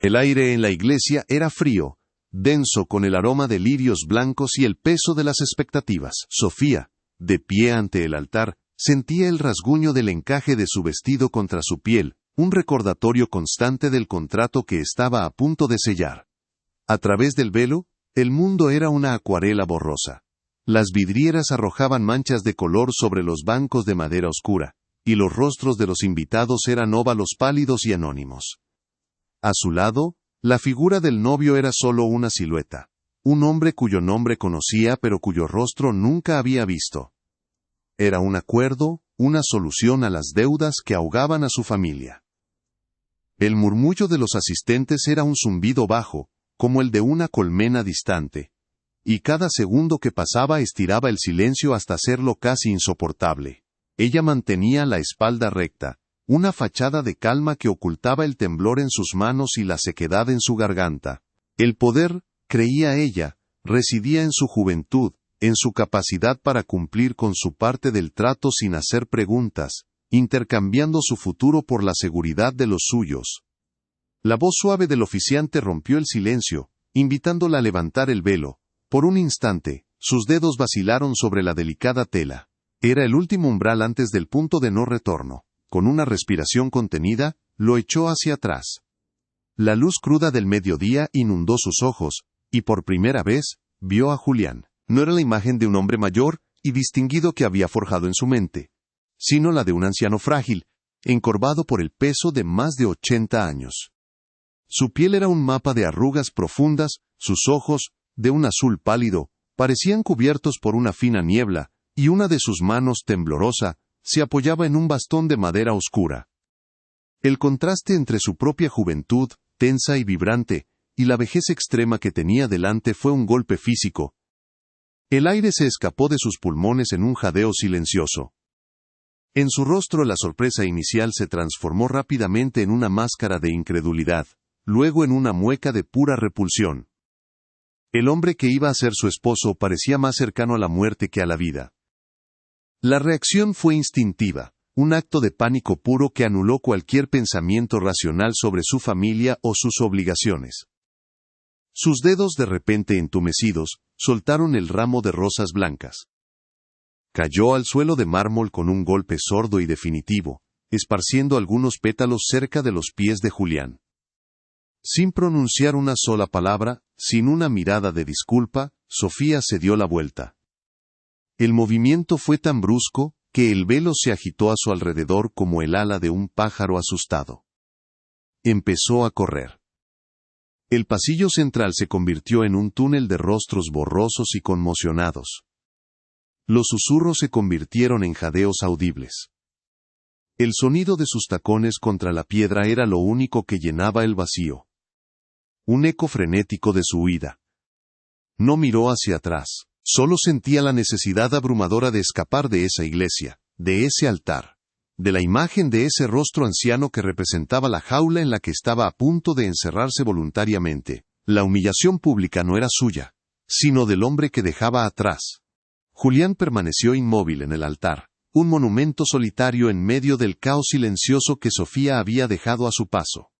El aire en la iglesia era frío, denso con el aroma de lirios blancos y el peso de las expectativas. Sofía, de pie ante el altar, sentía el rasguño del encaje de su vestido contra su piel, un recordatorio constante del contrato que estaba a punto de sellar. A través del velo, el mundo era una acuarela borrosa. Las vidrieras arrojaban manchas de color sobre los bancos de madera oscura, y los rostros de los invitados eran óvalos pálidos y anónimos. A su lado, la figura del novio era solo una silueta, un hombre cuyo nombre conocía pero cuyo rostro nunca había visto. Era un acuerdo, una solución a las deudas que ahogaban a su familia. El murmullo de los asistentes era un zumbido bajo, como el de una colmena distante, y cada segundo que pasaba estiraba el silencio hasta hacerlo casi insoportable. Ella mantenía la espalda recta, una fachada de calma que ocultaba el temblor en sus manos y la sequedad en su garganta. El poder, creía ella, residía en su juventud, en su capacidad para cumplir con su parte del trato sin hacer preguntas, intercambiando su futuro por la seguridad de los suyos. La voz suave del oficiante rompió el silencio, invitándola a levantar el velo. Por un instante, sus dedos vacilaron sobre la delicada tela. Era el último umbral antes del punto de no retorno. Con una respiración contenida, lo echó hacia atrás. La luz cruda del mediodía inundó sus ojos, y por primera vez, vio a Julián. No era la imagen de un hombre mayor y distinguido que había forjado en su mente, sino la de un anciano frágil, encorvado por el peso de más de 80 años. Su piel era un mapa de arrugas profundas, sus ojos, de un azul pálido, parecían cubiertos por una fina niebla, y una de sus manos temblorosa, se apoyaba en un bastón de madera oscura. El contraste entre su propia juventud, tensa y vibrante, y la vejez extrema que tenía delante fue un golpe físico. El aire se escapó de sus pulmones en un jadeo silencioso. En su rostro la sorpresa inicial se transformó rápidamente en una máscara de incredulidad, luego en una mueca de pura repulsión. El hombre que iba a ser su esposo parecía más cercano a la muerte que a la vida. La reacción fue instintiva, un acto de pánico puro que anuló cualquier pensamiento racional sobre su familia o sus obligaciones. Sus dedos de repente entumecidos, soltaron el ramo de rosas blancas. Cayó al suelo de mármol con un golpe sordo y definitivo, esparciendo algunos pétalos cerca de los pies de Julián. Sin pronunciar una sola palabra, sin una mirada de disculpa, Sofía se dio la vuelta. El movimiento fue tan brusco, que el velo se agitó a su alrededor como el ala de un pájaro asustado. Empezó a correr. El pasillo central se convirtió en un túnel de rostros borrosos y conmocionados. Los susurros se convirtieron en jadeos audibles. El sonido de sus tacones contra la piedra era lo único que llenaba el vacío. Un eco frenético de su huida. No miró hacia atrás. Solo sentía la necesidad abrumadora de escapar de esa iglesia, de ese altar, de la imagen de ese rostro anciano que representaba la jaula en la que estaba a punto de encerrarse voluntariamente. La humillación pública no era suya, sino del hombre que dejaba atrás. Julián permaneció inmóvil en el altar, un monumento solitario en medio del caos silencioso que Sofía había dejado a su paso.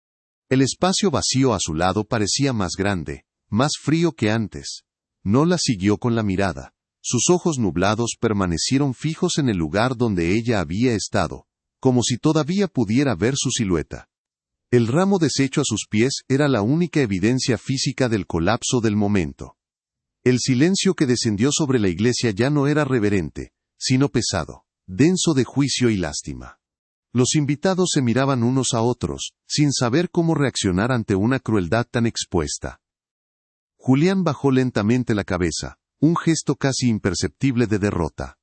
El espacio vacío a su lado parecía más grande, más frío que antes. No la siguió con la mirada. Sus ojos nublados permanecieron fijos en el lugar donde ella había estado, como si todavía pudiera ver su silueta. El ramo deshecho a sus pies era la única evidencia física del colapso del momento. El silencio que descendió sobre la iglesia ya no era reverente, sino pesado, denso de juicio y lástima. Los invitados se miraban unos a otros, sin saber cómo reaccionar ante una crueldad tan expuesta. Julián bajó lentamente la cabeza, un gesto casi imperceptible de derrota.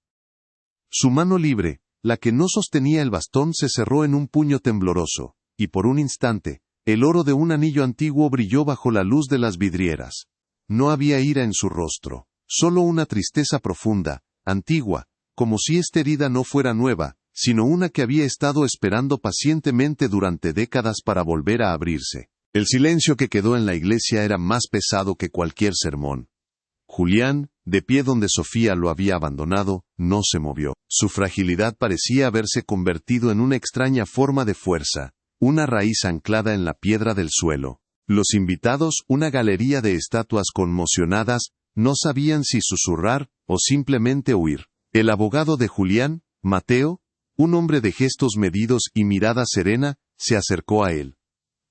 Su mano libre, la que no sostenía el bastón, se cerró en un puño tembloroso, y por un instante, el oro de un anillo antiguo brilló bajo la luz de las vidrieras. No había ira en su rostro, solo una tristeza profunda, antigua, como si esta herida no fuera nueva, sino una que había estado esperando pacientemente durante décadas para volver a abrirse. El silencio que quedó en la iglesia era más pesado que cualquier sermón. Julián, de pie donde Sofía lo había abandonado, no se movió. Su fragilidad parecía haberse convertido en una extraña forma de fuerza, una raíz anclada en la piedra del suelo. Los invitados, una galería de estatuas conmocionadas, no sabían si susurrar o simplemente huir. El abogado de Julián, Mateo, un hombre de gestos medidos y mirada serena, se acercó a él.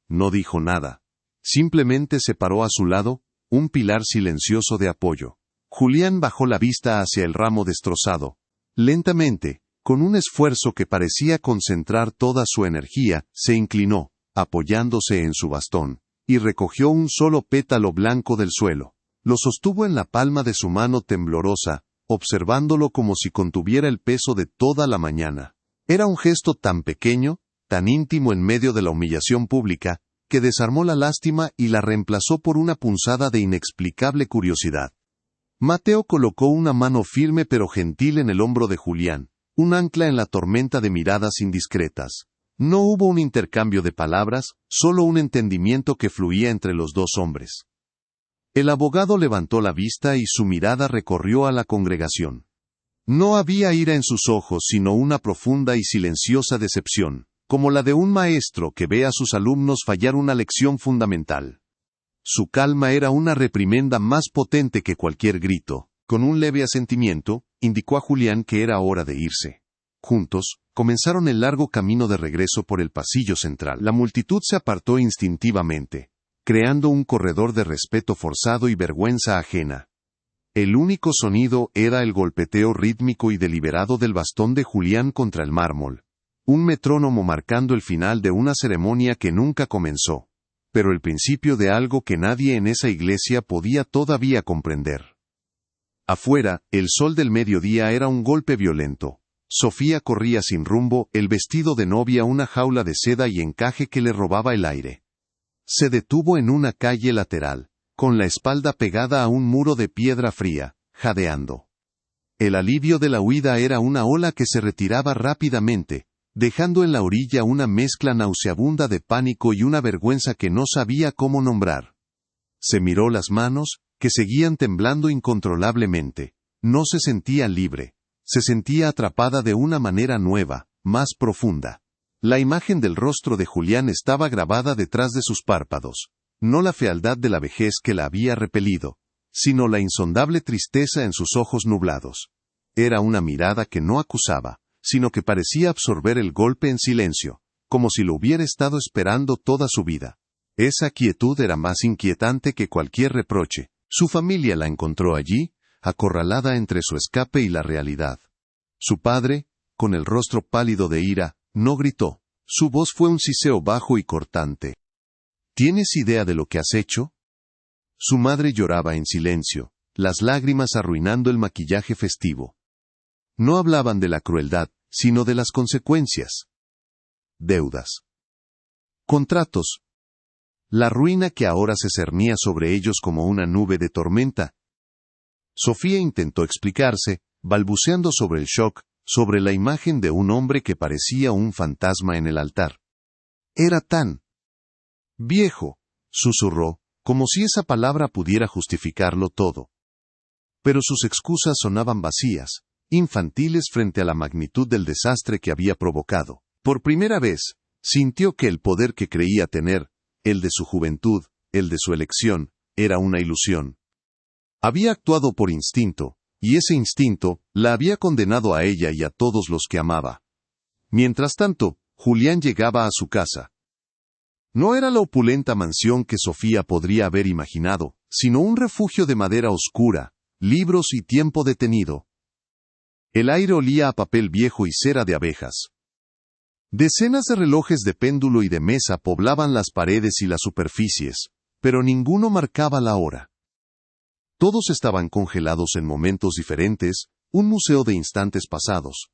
No dijo nada. Simplemente se paró a su lado, un pilar silencioso de apoyo. Julián bajó la vista hacia el ramo destrozado. Lentamente, con un esfuerzo que parecía concentrar toda su energía, se inclinó, apoyándose en su bastón, y recogió un solo pétalo blanco del suelo. Lo sostuvo en la palma de su mano temblorosa, observándolo como si contuviera el peso de toda la mañana. Era un gesto tan pequeño, tan íntimo en medio de la humillación pública, que desarmó la lástima y la reemplazó por una punzada de inexplicable curiosidad. Mateo colocó una mano firme pero gentil en el hombro de Julián, un ancla en la tormenta de miradas indiscretas. No hubo un intercambio de palabras, solo un entendimiento que fluía entre los dos hombres. El abogado levantó la vista y su mirada recorrió a la congregación. No había ira en sus ojos sino una profunda y silenciosa decepción, como la de un maestro que ve a sus alumnos fallar una lección fundamental. Su calma era una reprimenda más potente que cualquier grito. Con un leve asentimiento, indicó a Julián que era hora de irse. Juntos, comenzaron el largo camino de regreso por el pasillo central. La multitud se apartó instintivamente, creando un corredor de respeto forzado y vergüenza ajena. El único sonido era el golpeteo rítmico y deliberado del bastón de Julián contra el mármol, un metrónomo marcando el final de una ceremonia que nunca comenzó, pero el principio de algo que nadie en esa iglesia podía todavía comprender. Afuera, el sol del mediodía era un golpe violento. Sofía corría sin rumbo, el vestido de novia una jaula de seda y encaje que le robaba el aire. Se detuvo en una calle lateral, con la espalda pegada a un muro de piedra fría, jadeando. El alivio de la huida era una ola que se retiraba rápidamente, dejando en la orilla una mezcla nauseabunda de pánico y una vergüenza que no sabía cómo nombrar. Se miró las manos, que seguían temblando incontrolablemente. No se sentía libre, se sentía atrapada de una manera nueva, más profunda. La imagen del rostro de Julián estaba grabada detrás de sus párpados, no la fealdad de la vejez que la había repelido, sino la insondable tristeza en sus ojos nublados. Era una mirada que no acusaba, sino que parecía absorber el golpe en silencio, como si lo hubiera estado esperando toda su vida. Esa quietud era más inquietante que cualquier reproche. Su familia la encontró allí, acorralada entre su escape y la realidad. Su padre, con el rostro pálido de ira, no gritó. Su voz fue un siseo bajo y cortante. ¿Tienes idea de lo que has hecho? Su madre lloraba en silencio, las lágrimas arruinando el maquillaje festivo. No hablaban de la crueldad, sino de las consecuencias. Deudas. Contratos. La ruina que ahora se cernía sobre ellos como una nube de tormenta. Sofía intentó explicarse, balbuceando sobre el shock, sobre la imagen de un hombre que parecía un fantasma en el altar. Era tan viejo, susurró, como si esa palabra pudiera justificarlo todo. Pero sus excusas sonaban vacías, infantiles frente a la magnitud del desastre que había provocado. Por primera vez, sintió que el poder que creía tener, el de su juventud, el de su elección, era una ilusión. Había actuado por instinto, y ese instinto la había condenado a ella y a todos los que amaba. Mientras tanto, Julián llegaba a su casa. No era la opulenta mansión que Sofía podría haber imaginado, sino un refugio de madera oscura, libros y tiempo detenido. El aire olía a papel viejo y cera de abejas. Decenas de relojes de péndulo y de mesa poblaban las paredes y las superficies, pero ninguno marcaba la hora. Todos estaban congelados en momentos diferentes, un museo de instantes pasados.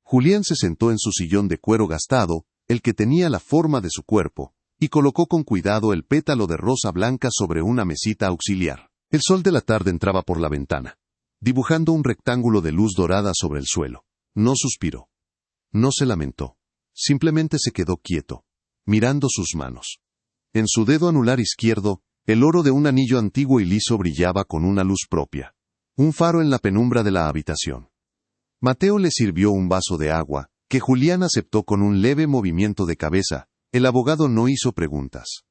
Julián se sentó en su sillón de cuero gastado, el que tenía la forma de su cuerpo, y colocó con cuidado el pétalo de rosa blanca sobre una mesita auxiliar. El sol de la tarde entraba por la ventana, dibujando un rectángulo de luz dorada sobre el suelo. No suspiró. No se lamentó. Simplemente se quedó quieto, mirando sus manos. En su dedo anular izquierdo, el oro de un anillo antiguo y liso brillaba con una luz propia. Un faro en la penumbra de la habitación. Mateo le sirvió un vaso de agua, que Julián aceptó con un leve movimiento de cabeza. El abogado no hizo preguntas.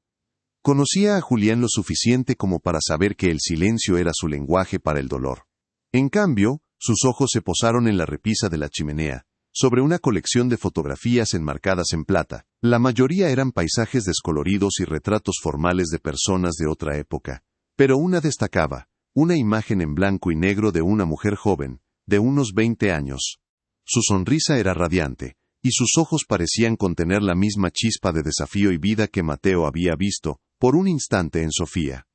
Conocía a Julián lo suficiente como para saber que el silencio era su lenguaje para el dolor. En cambio, sus ojos se posaron en la repisa de la chimenea, sobre una colección de fotografías enmarcadas en plata. La mayoría eran paisajes descoloridos y retratos formales de personas de otra época, pero una destacaba, una imagen en blanco y negro de una mujer joven, de unos 20 años. Su sonrisa era radiante, y sus ojos parecían contener la misma chispa de desafío y vida que Mateo había visto, por un instante en Sofía.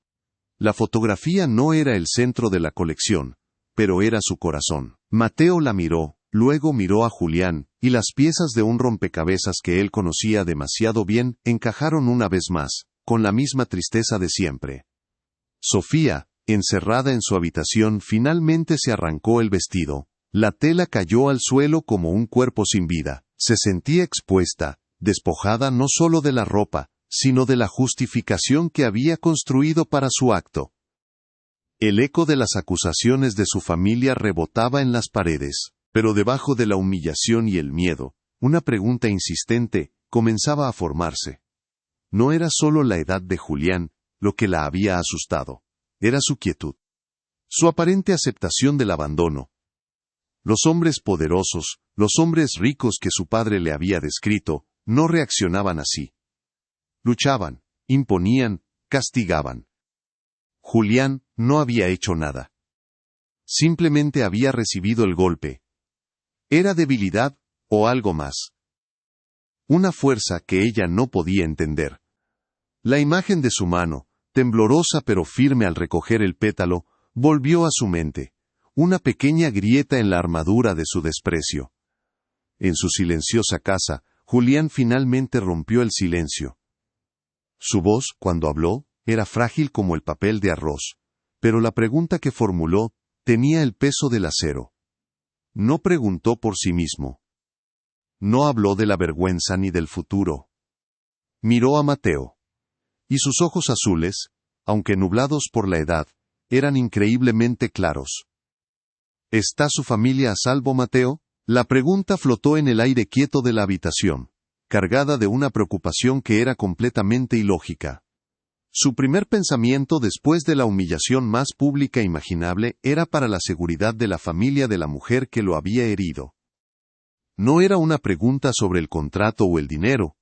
La fotografía no era el centro de la colección, pero era su corazón. Mateo la miró, luego miró a Julián, y las piezas de un rompecabezas que él conocía demasiado bien encajaron una vez más, con la misma tristeza de siempre. Sofía, encerrada en su habitación, finalmente se arrancó el vestido. La tela cayó al suelo como un cuerpo sin vida. Se sentía expuesta, despojada no solo de la ropa, sino de la justificación que había construido para su acto. El eco de las acusaciones de su familia rebotaba en las paredes, pero debajo de la humillación y el miedo, una pregunta insistente comenzaba a formarse. No era solo la edad de Julián lo que la había asustado, era su quietud. Su aparente aceptación del abandono. Los hombres poderosos, los hombres ricos que su padre le había descrito, no reaccionaban así. Luchaban, imponían, castigaban. Julián no había hecho nada. Simplemente había recibido el golpe. ¿Era debilidad o algo más? Una fuerza que ella no podía entender. La imagen de su mano, temblorosa pero firme al recoger el pétalo, volvió a su mente. Una pequeña grieta en la armadura de su desprecio. En su silenciosa casa, Julián finalmente rompió el silencio. Su voz, cuando habló, era frágil como el papel de arroz, pero la pregunta que formuló tenía el peso del acero. No preguntó por sí mismo. No habló de la vergüenza ni del futuro. Miró a Mateo. Y sus ojos azules, aunque nublados por la edad, eran increíblemente claros. ¿Está su familia a salvo, Mateo? La pregunta flotó en el aire quieto de la habitación, cargada de una preocupación que era completamente ilógica. Su primer pensamiento después de la humillación más pública imaginable era para la seguridad de la familia de la mujer que lo había herido. No era una pregunta sobre el contrato o el dinero,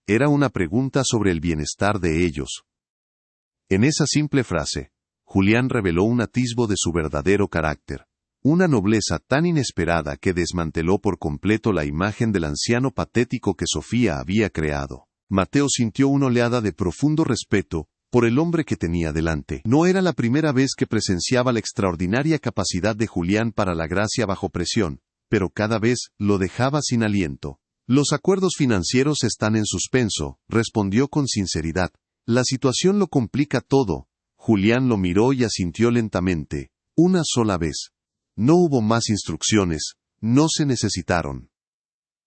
era una pregunta sobre el bienestar de ellos. En esa simple frase, Julián reveló un atisbo de su verdadero carácter. Una nobleza tan inesperada que desmanteló por completo la imagen del anciano patético que Sofía había creado. Mateo sintió una oleada de profundo respeto por el hombre que tenía delante. No era la primera vez que presenciaba la extraordinaria capacidad de Julián para la gracia bajo presión, pero cada vez lo dejaba sin aliento. Los acuerdos financieros están en suspenso, respondió con sinceridad. La situación lo complica todo. Julián lo miró y asintió lentamente, una sola vez. No hubo más instrucciones, no se necesitaron.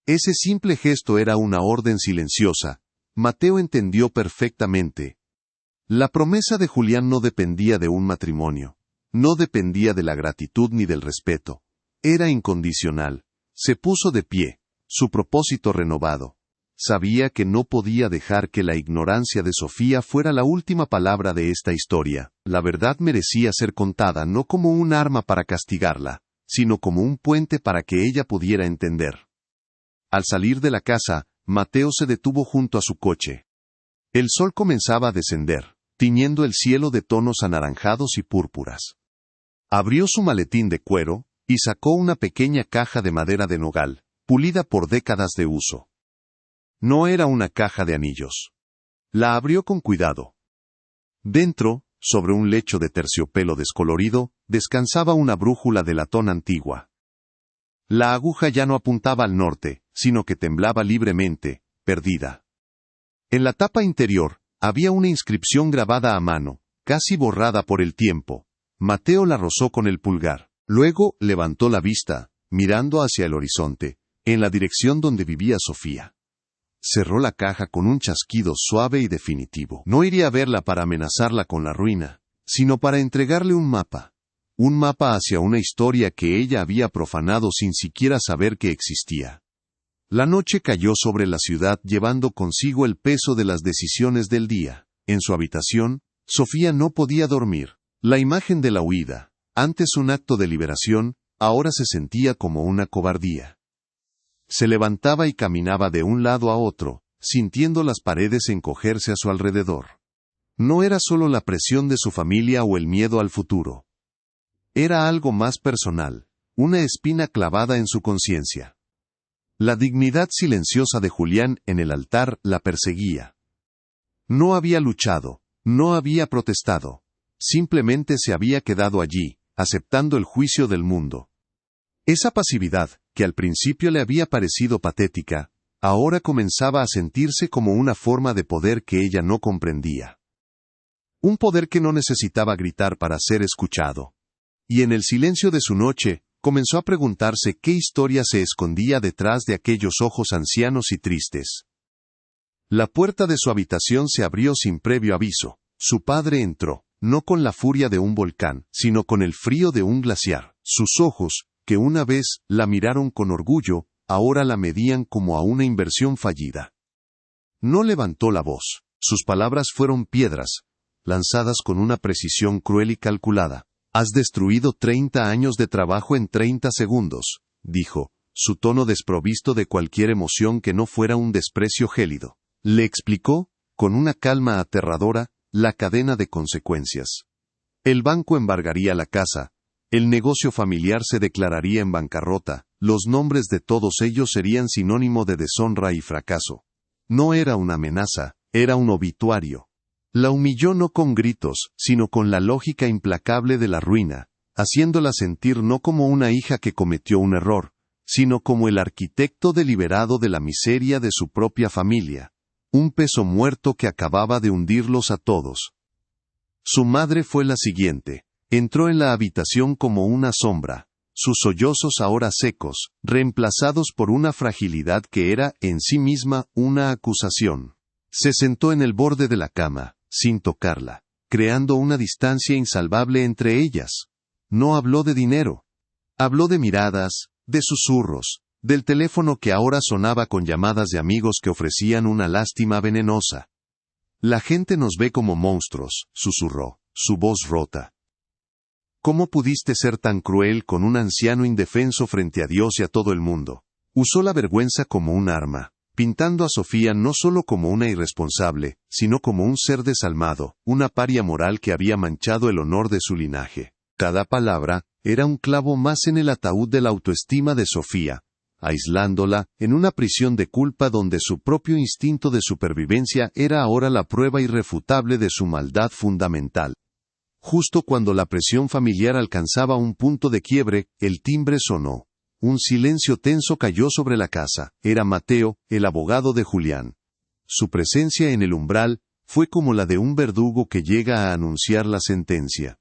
Ese simple gesto era una orden silenciosa. Mateo entendió perfectamente. La promesa de Julián no dependía de un matrimonio. No dependía de la gratitud ni del respeto. Era incondicional. Se puso de pie, su propósito renovado. Sabía que no podía dejar que la ignorancia de Sofía fuera la última palabra de esta historia. La verdad merecía ser contada no como un arma para castigarla, sino como un puente para que ella pudiera entender. Al salir de la casa, Mateo se detuvo junto a su coche. El sol comenzaba a descender, tiñendo el cielo de tonos anaranjados y púrpuras. Abrió su maletín de cuero, y sacó una pequeña caja de madera de nogal, pulida por décadas de uso. No era una caja de anillos. La abrió con cuidado. Dentro, sobre un lecho de terciopelo descolorido, descansaba una brújula de latón antigua. La aguja ya no apuntaba al norte, sino que temblaba libremente, perdida. En la tapa interior, había una inscripción grabada a mano, casi borrada por el tiempo. Mateo la rozó con el pulgar. Luego levantó la vista, mirando hacia el horizonte, en la dirección donde vivía Sofía. Cerró la caja con un chasquido suave y definitivo. No iría a verla para amenazarla con la ruina, sino para entregarle un mapa. Un mapa hacia una historia que ella había profanado sin siquiera saber que existía. La noche cayó sobre la ciudad llevando consigo el peso de las decisiones del día. En su habitación, Sofía no podía dormir. La imagen de la huida, antes un acto de liberación, ahora se sentía como una cobardía. Se levantaba y caminaba de un lado a otro, sintiendo las paredes encogerse a su alrededor. No era solo la presión de su familia o el miedo al futuro. Era algo más personal, una espina clavada en su conciencia. La dignidad silenciosa de Julián en el altar la perseguía. No había luchado, no había protestado, simplemente se había quedado allí, aceptando el juicio del mundo. Esa pasividad, que al principio le había parecido patética, ahora comenzaba a sentirse como una forma de poder que ella no comprendía. Un poder que no necesitaba gritar para ser escuchado. Y en el silencio de su noche, comenzó a preguntarse qué historia se escondía detrás de aquellos ojos ancianos y tristes. La puerta de su habitación se abrió sin previo aviso. Su padre entró, no con la furia de un volcán, sino con el frío de un glaciar. Sus ojos, que una vez la miraron con orgullo, ahora la medían como a una inversión fallida. No levantó la voz. Sus palabras fueron piedras, lanzadas con una precisión cruel y calculada. «Has destruido 30 años de trabajo en 30 segundos», dijo, su tono desprovisto de cualquier emoción que no fuera un desprecio gélido. Le explicó, con una calma aterradora, la cadena de consecuencias. El banco embargaría la casa, el negocio familiar se declararía en bancarrota, los nombres de todos ellos serían sinónimo de deshonra y fracaso. No era una amenaza, era un obituario. La humilló no con gritos, sino con la lógica implacable de la ruina, haciéndola sentir no como una hija que cometió un error, sino como el arquitecto deliberado de la miseria de su propia familia, un peso muerto que acababa de hundirlos a todos. Su madre fue la siguiente, entró en la habitación como una sombra, sus sollozos ahora secos, reemplazados por una fragilidad que era en sí misma una acusación. Se sentó en el borde de la cama, sin tocarla, creando una distancia insalvable entre ellas. No habló de dinero. Habló de miradas, de susurros, del teléfono que ahora sonaba con llamadas de amigos que ofrecían una lástima venenosa. La gente nos ve como monstruos, susurró, su voz rota. ¿Cómo pudiste ser tan cruel con un anciano indefenso frente a Dios y a todo el mundo? Usó la vergüenza como un arma, pintando a Sofía no solo como una irresponsable, sino como un ser desalmado, una paria moral que había manchado el honor de su linaje. Cada palabra era un clavo más en el ataúd de la autoestima de Sofía, aislándola en una prisión de culpa donde su propio instinto de supervivencia era ahora la prueba irrefutable de su maldad fundamental. Justo cuando la presión familiar alcanzaba un punto de quiebre, el timbre sonó. Un silencio tenso cayó sobre la casa. Era Mateo, el abogado de Julián. Su presencia en el umbral fue como la de un verdugo que llega a anunciar la sentencia.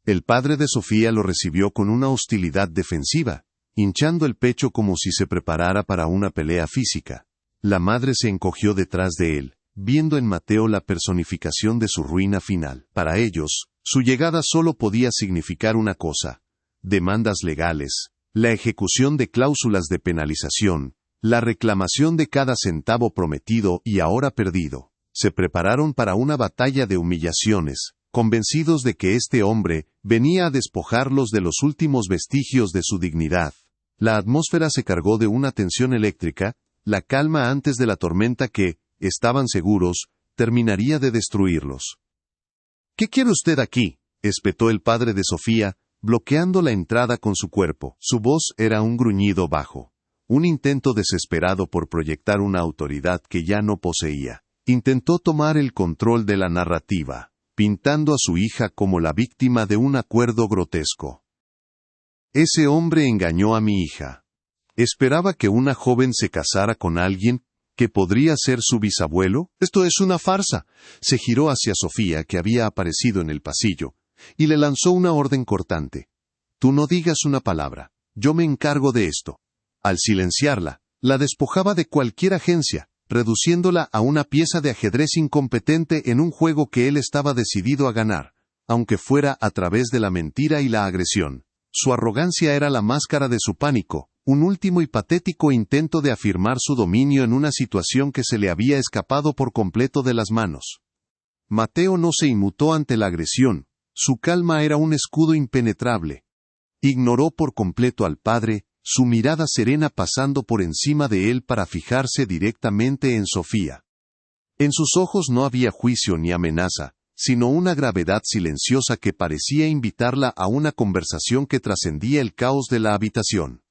El padre de Sofía lo recibió con una hostilidad defensiva, hinchando el pecho como si se preparara para una pelea física. La madre se encogió detrás de él, viendo en Mateo la personificación de su ruina final. Para ellos, su llegada solo podía significar una cosa: demandas legales, la ejecución de cláusulas de penalización, la reclamación de cada centavo prometido y ahora perdido. Se prepararon para una batalla de humillaciones, convencidos de que este hombre venía a despojarlos de los últimos vestigios de su dignidad. La atmósfera se cargó de una tensión eléctrica, la calma antes de la tormenta que, estaban seguros, terminaría de destruirlos. «¿Qué quiere usted aquí?», espetó el padre de Sofía, bloqueando la entrada con su cuerpo. Su voz era un gruñido bajo, un intento desesperado por proyectar una autoridad que ya no poseía. Intentó tomar el control de la narrativa, pintando a su hija como la víctima de un acuerdo grotesco. «Ese hombre engañó a mi hija. Esperaba que una joven se casara con alguien que podría ser su bisabuelo. Esto es una farsa». Se giró hacia Sofía, que había aparecido en el pasillo, y le lanzó una orden cortante. «Tú no digas una palabra. Yo me encargo de esto». Al silenciarla, la despojaba de cualquier agencia, reduciéndola a una pieza de ajedrez incompetente en un juego que él estaba decidido a ganar, aunque fuera a través de la mentira y la agresión. Su arrogancia era la máscara de su pánico, un último y patético intento de afirmar su dominio en una situación que se le había escapado por completo de las manos. Mateo no se inmutó ante la agresión. Su calma era un escudo impenetrable. Ignoró por completo al padre, su mirada serena pasando por encima de él para fijarse directamente en Sofía. En sus ojos no había juicio ni amenaza, sino una gravedad silenciosa que parecía invitarla a una conversación que trascendía el caos de la habitación.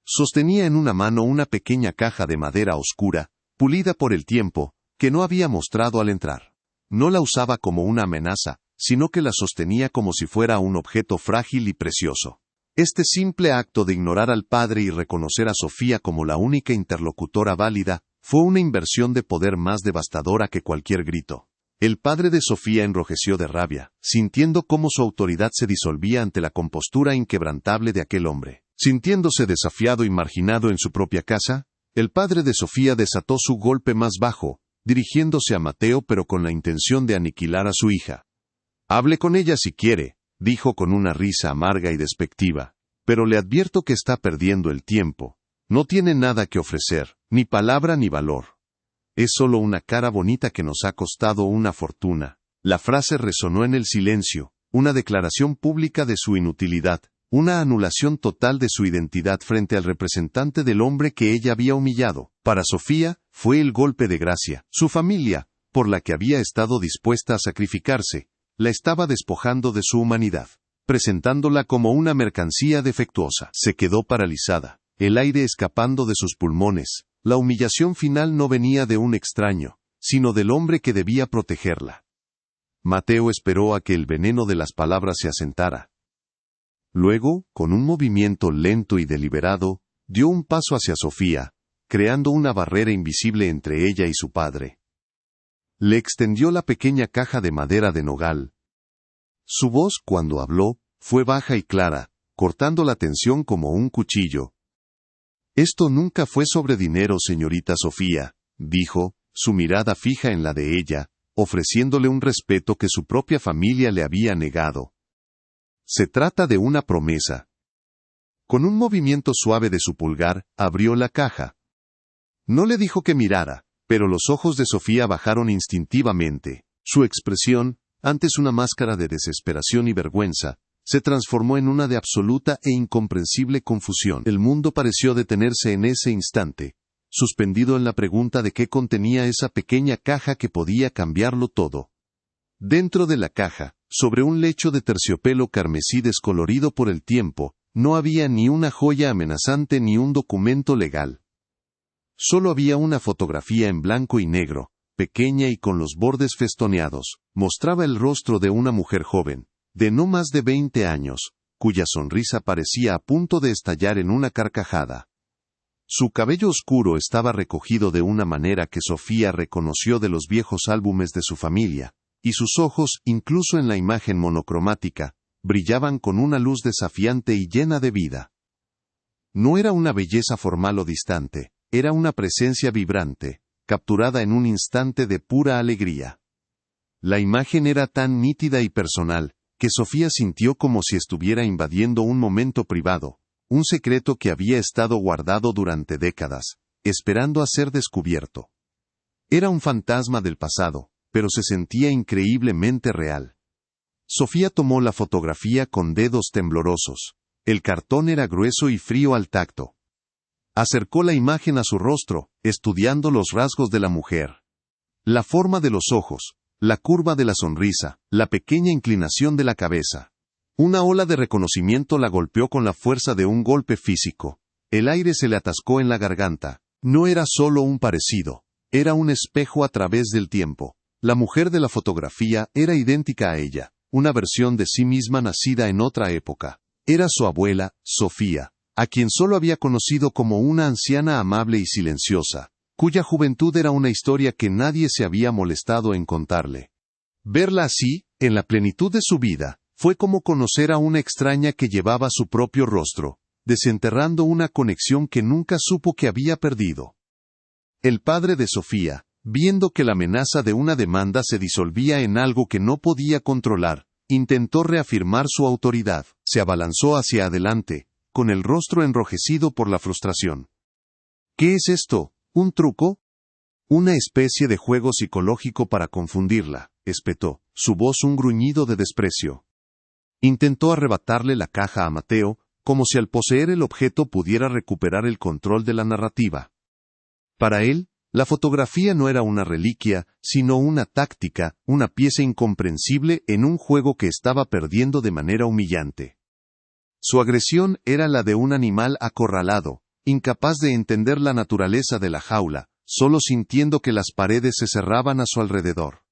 Sostenía en una mano una pequeña caja de madera oscura, pulida por el tiempo, que no había mostrado al entrar. No la usaba como una amenaza, sino que la sostenía como si fuera un objeto frágil y precioso. Este simple acto de ignorar al padre y reconocer a Sofía como la única interlocutora válida, fue una inversión de poder más devastadora que cualquier grito. El padre de Sofía enrojeció de rabia, sintiendo cómo su autoridad se disolvía ante la compostura inquebrantable de aquel hombre. Sintiéndose desafiado y marginado en su propia casa, el padre de Sofía desató su golpe más bajo, dirigiéndose a Mateo pero con la intención de aniquilar a su hija. «Hable con ella si quiere», dijo con una risa amarga y despectiva, «pero le advierto que está perdiendo el tiempo. No tiene nada que ofrecer, ni palabra ni valor. Es solo una cara bonita que nos ha costado una fortuna». La frase resonó en el silencio, una declaración pública de su inutilidad, una anulación total de su identidad frente al representante del hombre que ella había humillado. Para Sofía, fue el golpe de gracia. Su familia, por la que había estado dispuesta a sacrificarse, la estaba despojando de su humanidad, presentándola como una mercancía defectuosa. Se quedó paralizada, el aire escapando de sus pulmones. La humillación final no venía de un extraño, sino del hombre que debía protegerla. Mateo esperó a que el veneno de las palabras se asentara. Luego, con un movimiento lento y deliberado, dio un paso hacia Sofía, creando una barrera invisible entre ella y su padre. Le extendió la pequeña caja de madera de nogal. Su voz, cuando habló, fue baja y clara, cortando la tensión como un cuchillo. «Esto nunca fue sobre dinero, señorita Sofía», dijo, su mirada fija en la de ella, ofreciéndole un respeto que su propia familia le había negado. «Se trata de una promesa». Con un movimiento suave de su pulgar, abrió la caja. No le dijo que mirara, pero los ojos de Sofía bajaron instintivamente. Su expresión, antes una máscara de desesperación y vergüenza, se transformó en una de absoluta e incomprensible confusión. El mundo pareció detenerse en ese instante, suspendido en la pregunta de qué contenía esa pequeña caja que podía cambiarlo todo. Dentro de la caja, sobre un lecho de terciopelo carmesí descolorido por el tiempo, no había ni una joya amenazante ni un documento legal. Solo había una fotografía en blanco y negro, pequeña y con los bordes festoneados. Mostraba el rostro de una mujer joven, de no más de 20 años, cuya sonrisa parecía a punto de estallar en una carcajada. Su cabello oscuro estaba recogido de una manera que Sofía reconoció de los viejos álbumes de su familia, y sus ojos, incluso en la imagen monocromática, brillaban con una luz desafiante y llena de vida. No era una belleza formal o distante, era una presencia vibrante, capturada en un instante de pura alegría. La imagen era tan nítida y personal, que Sofía sintió como si estuviera invadiendo un momento privado, un secreto que había estado guardado durante décadas, esperando a ser descubierto. Era un fantasma del pasado, pero se sentía increíblemente real. Sofía tomó la fotografía con dedos temblorosos. El cartón era grueso y frío al tacto. Acercó la imagen a su rostro, estudiando los rasgos de la mujer. La forma de los ojos, la curva de la sonrisa, la pequeña inclinación de la cabeza. Una ola de reconocimiento la golpeó con la fuerza de un golpe físico. El aire se le atascó en la garganta. No era solo un parecido, era un espejo a través del tiempo. La mujer de la fotografía era idéntica a ella, una versión de sí misma nacida en otra época. Era su abuela, Sofía, a quien solo había conocido como una anciana amable y silenciosa, cuya juventud era una historia que nadie se había molestado en contarle. Verla así, en la plenitud de su vida, fue como conocer a una extraña que llevaba su propio rostro, desenterrando una conexión que nunca supo que había perdido. El padre de Sofía, viendo que la amenaza de una demanda se disolvía en algo que no podía controlar, intentó reafirmar su autoridad. Se abalanzó hacia adelante, con el rostro enrojecido por la frustración. «¿Qué es esto? ¿Un truco? Una especie de juego psicológico para confundirla, espetó, su voz un gruñido de desprecio. Intentó arrebatarle la caja a Mateo, como si al poseer el objeto pudiera recuperar el control de la narrativa. Para él, la fotografía no era una reliquia, sino una táctica, una pieza incomprensible en un juego que estaba perdiendo de manera humillante. Su agresión era la de un animal acorralado, incapaz de entender la naturaleza de la jaula, solo sintiendo que las paredes se cerraban a su alrededor.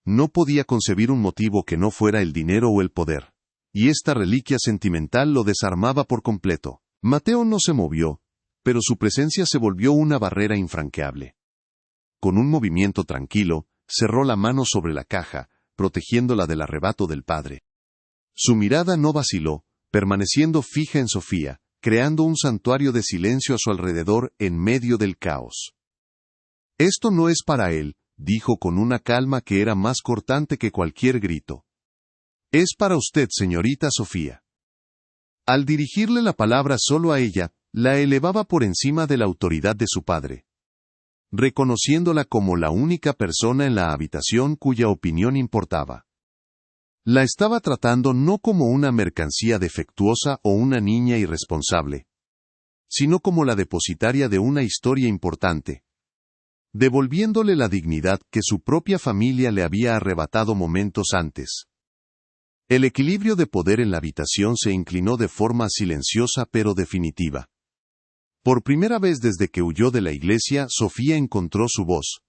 No podía concebir un motivo que no fuera el dinero o el poder. Y esta reliquia sentimental lo desarmaba por completo. Mateo no se movió, pero su presencia se volvió una barrera infranqueable. Con un movimiento tranquilo, cerró la mano sobre la caja, protegiéndola del arrebato del padre. Su mirada no vaciló, permaneciendo fija en Sofía, creando un santuario de silencio a su alrededor en medio del caos. «Esto no es para él», dijo con una calma que era más cortante que cualquier grito. «Es para usted, señorita Sofía». Al dirigirle la palabra solo a ella, la elevaba por encima de la autoridad de su padre, reconociéndola como la única persona en la habitación cuya opinión importaba. La estaba tratando no como una mercancía defectuosa o una niña irresponsable, sino como la depositaria de una historia importante, devolviéndole la dignidad que su propia familia le había arrebatado momentos antes. El equilibrio de poder en la habitación se inclinó de forma silenciosa pero definitiva. Por primera vez desde que huyó de la iglesia, Sofía encontró su voz.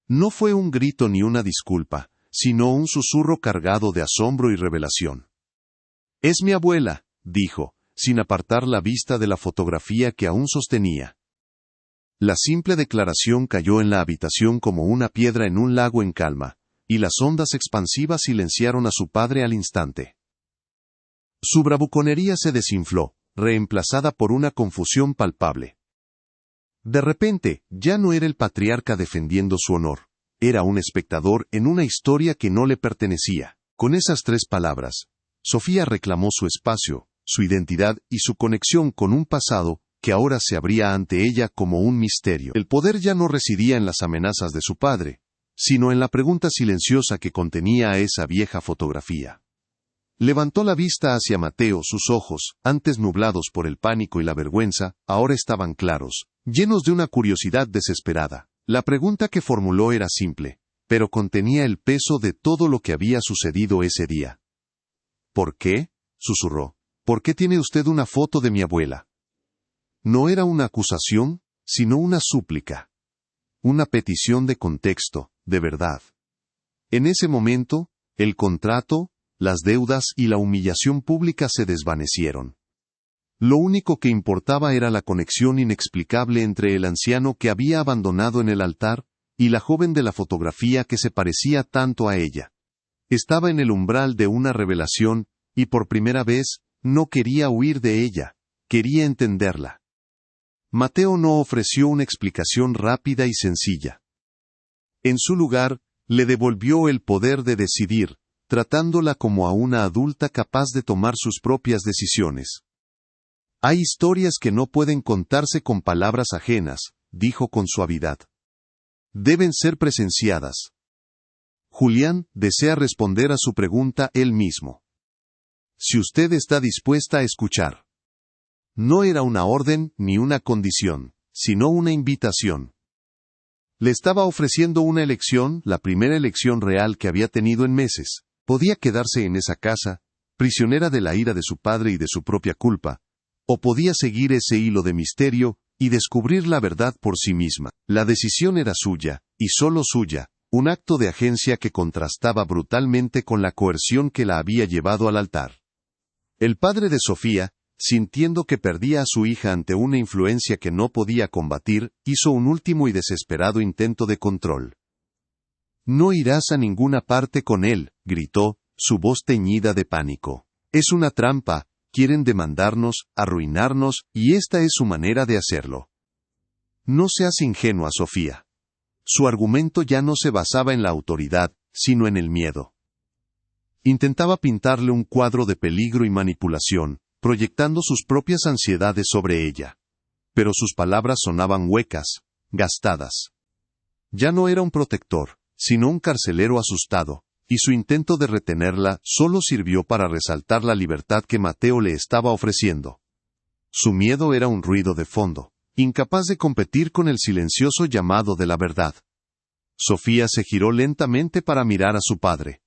No fue un grito ni una disculpa, sino un susurro cargado de asombro y revelación. «Es mi abuela», dijo, sin apartar la vista de la fotografía que aún sostenía. La simple declaración cayó en la habitación como una piedra en un lago en calma, y las ondas expansivas silenciaron a su padre al instante. Su bravuconería se desinfló, reemplazada por una confusión palpable. De repente, ya no era el patriarca defendiendo su honor, era un espectador en una historia que no le pertenecía. Con esas 3 palabras, Sofía reclamó su espacio, su identidad y su conexión con un pasado que ahora se abría ante ella como un misterio. El poder ya no residía en las amenazas de su padre, sino en la pregunta silenciosa que contenía a esa vieja fotografía. Levantó la vista hacia Mateo, sus ojos, antes nublados por el pánico y la vergüenza, ahora estaban claros, llenos de una curiosidad desesperada. La pregunta que formuló era simple, pero contenía el peso de todo lo que había sucedido ese día. «¿Por qué?», susurró. «¿Por qué tiene usted una foto de mi abuela?». No era una acusación, sino una súplica. Una petición de contexto, de verdad. En ese momento, el contrato, las deudas y la humillación pública se desvanecieron. Lo único que importaba era la conexión inexplicable entre el anciano que había abandonado en el altar y la joven de la fotografía que se parecía tanto a ella. Estaba en el umbral de una revelación, y por primera vez, no quería huir de ella, quería entenderla. Mateo no ofreció una explicación rápida y sencilla. En su lugar, le devolvió el poder de decidir, tratándola como a una adulta capaz de tomar sus propias decisiones. «Hay historias que no pueden contarse con palabras ajenas», dijo con suavidad. «Deben ser presenciadas». Julián desea responder a su pregunta él mismo. «Si usted está dispuesta a escuchar». No era una orden ni una condición, sino una invitación. Le estaba ofreciendo una elección, la primera elección real que había tenido en meses. Podía quedarse en esa casa, prisionera de la ira de su padre y de su propia culpa, o podía seguir ese hilo de misterio y descubrir la verdad por sí misma. La decisión era suya, y solo suya, un acto de agencia que contrastaba brutalmente con la coerción que la había llevado al altar. El padre de Sofía, sintiendo que perdía a su hija ante una influencia que no podía combatir, hizo un último y desesperado intento de control. «No irás a ninguna parte con él», gritó, su voz teñida de pánico. «Es una trampa, quieren demandarnos, arruinarnos, y esta es su manera de hacerlo». No seas ingenua, Sofía. Su argumento ya no se basaba en la autoridad, sino en el miedo. Intentaba pintarle un cuadro de peligro y manipulación, proyectando sus propias ansiedades sobre ella. Pero sus palabras sonaban huecas, gastadas. Ya no era un protector, sino un carcelero asustado, y su intento de retenerla solo sirvió para resaltar la libertad que Mateo le estaba ofreciendo. Su miedo era un ruido de fondo, incapaz de competir con el silencioso llamado de la verdad. Sofía se giró lentamente para mirar a su padre.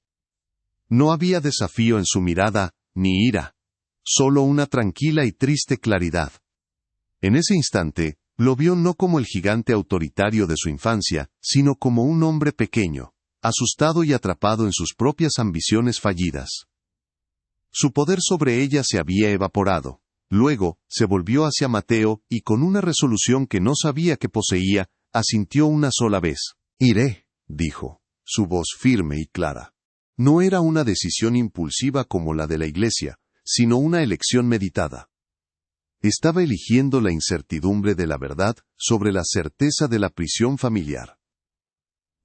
No había desafío en su mirada, ni ira, solo una tranquila y triste claridad. En ese instante, lo vio no como el gigante autoritario de su infancia, sino como un hombre pequeño, asustado y atrapado en sus propias ambiciones fallidas. Su poder sobre ella se había evaporado. Luego, se volvió hacia Mateo y con una resolución que no sabía que poseía, asintió una sola vez. «Iré», dijo, su voz firme y clara. No era una decisión impulsiva como la de la iglesia, sino una elección meditada. Estaba eligiendo la incertidumbre de la verdad sobre la certeza de la prisión familiar.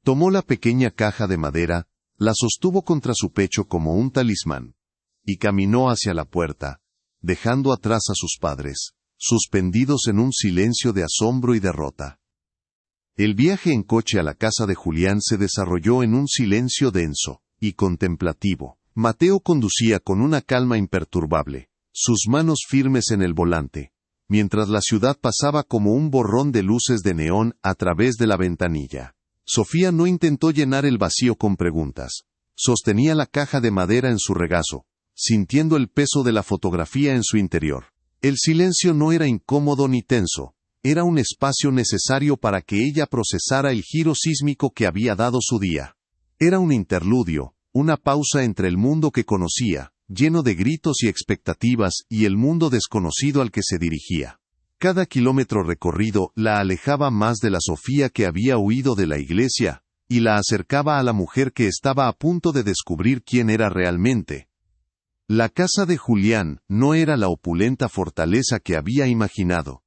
Tomó la pequeña caja de madera, la sostuvo contra su pecho como un talismán, y caminó hacia la puerta, dejando atrás a sus padres, suspendidos en un silencio de asombro y derrota. El viaje en coche a la casa de Julián se desarrolló en un silencio denso y contemplativo. Mateo conducía con una calma imperturbable, sus manos firmes en el volante, mientras la ciudad pasaba como un borrón de luces de neón a través de la ventanilla. Sofía no intentó llenar el vacío con preguntas. Sostenía la caja de madera en su regazo, sintiendo el peso de la fotografía en su interior. El silencio no era incómodo ni tenso, era un espacio necesario para que ella procesara el giro sísmico que había dado su día. Era un interludio, una pausa entre el mundo que conocía, lleno de gritos y expectativas, y el mundo desconocido al que se dirigía. Cada kilómetro recorrido la alejaba más de la Sofía que había huido de la iglesia, y la acercaba a la mujer que estaba a punto de descubrir quién era realmente. La casa de Julián no era la opulenta fortaleza que había imaginado.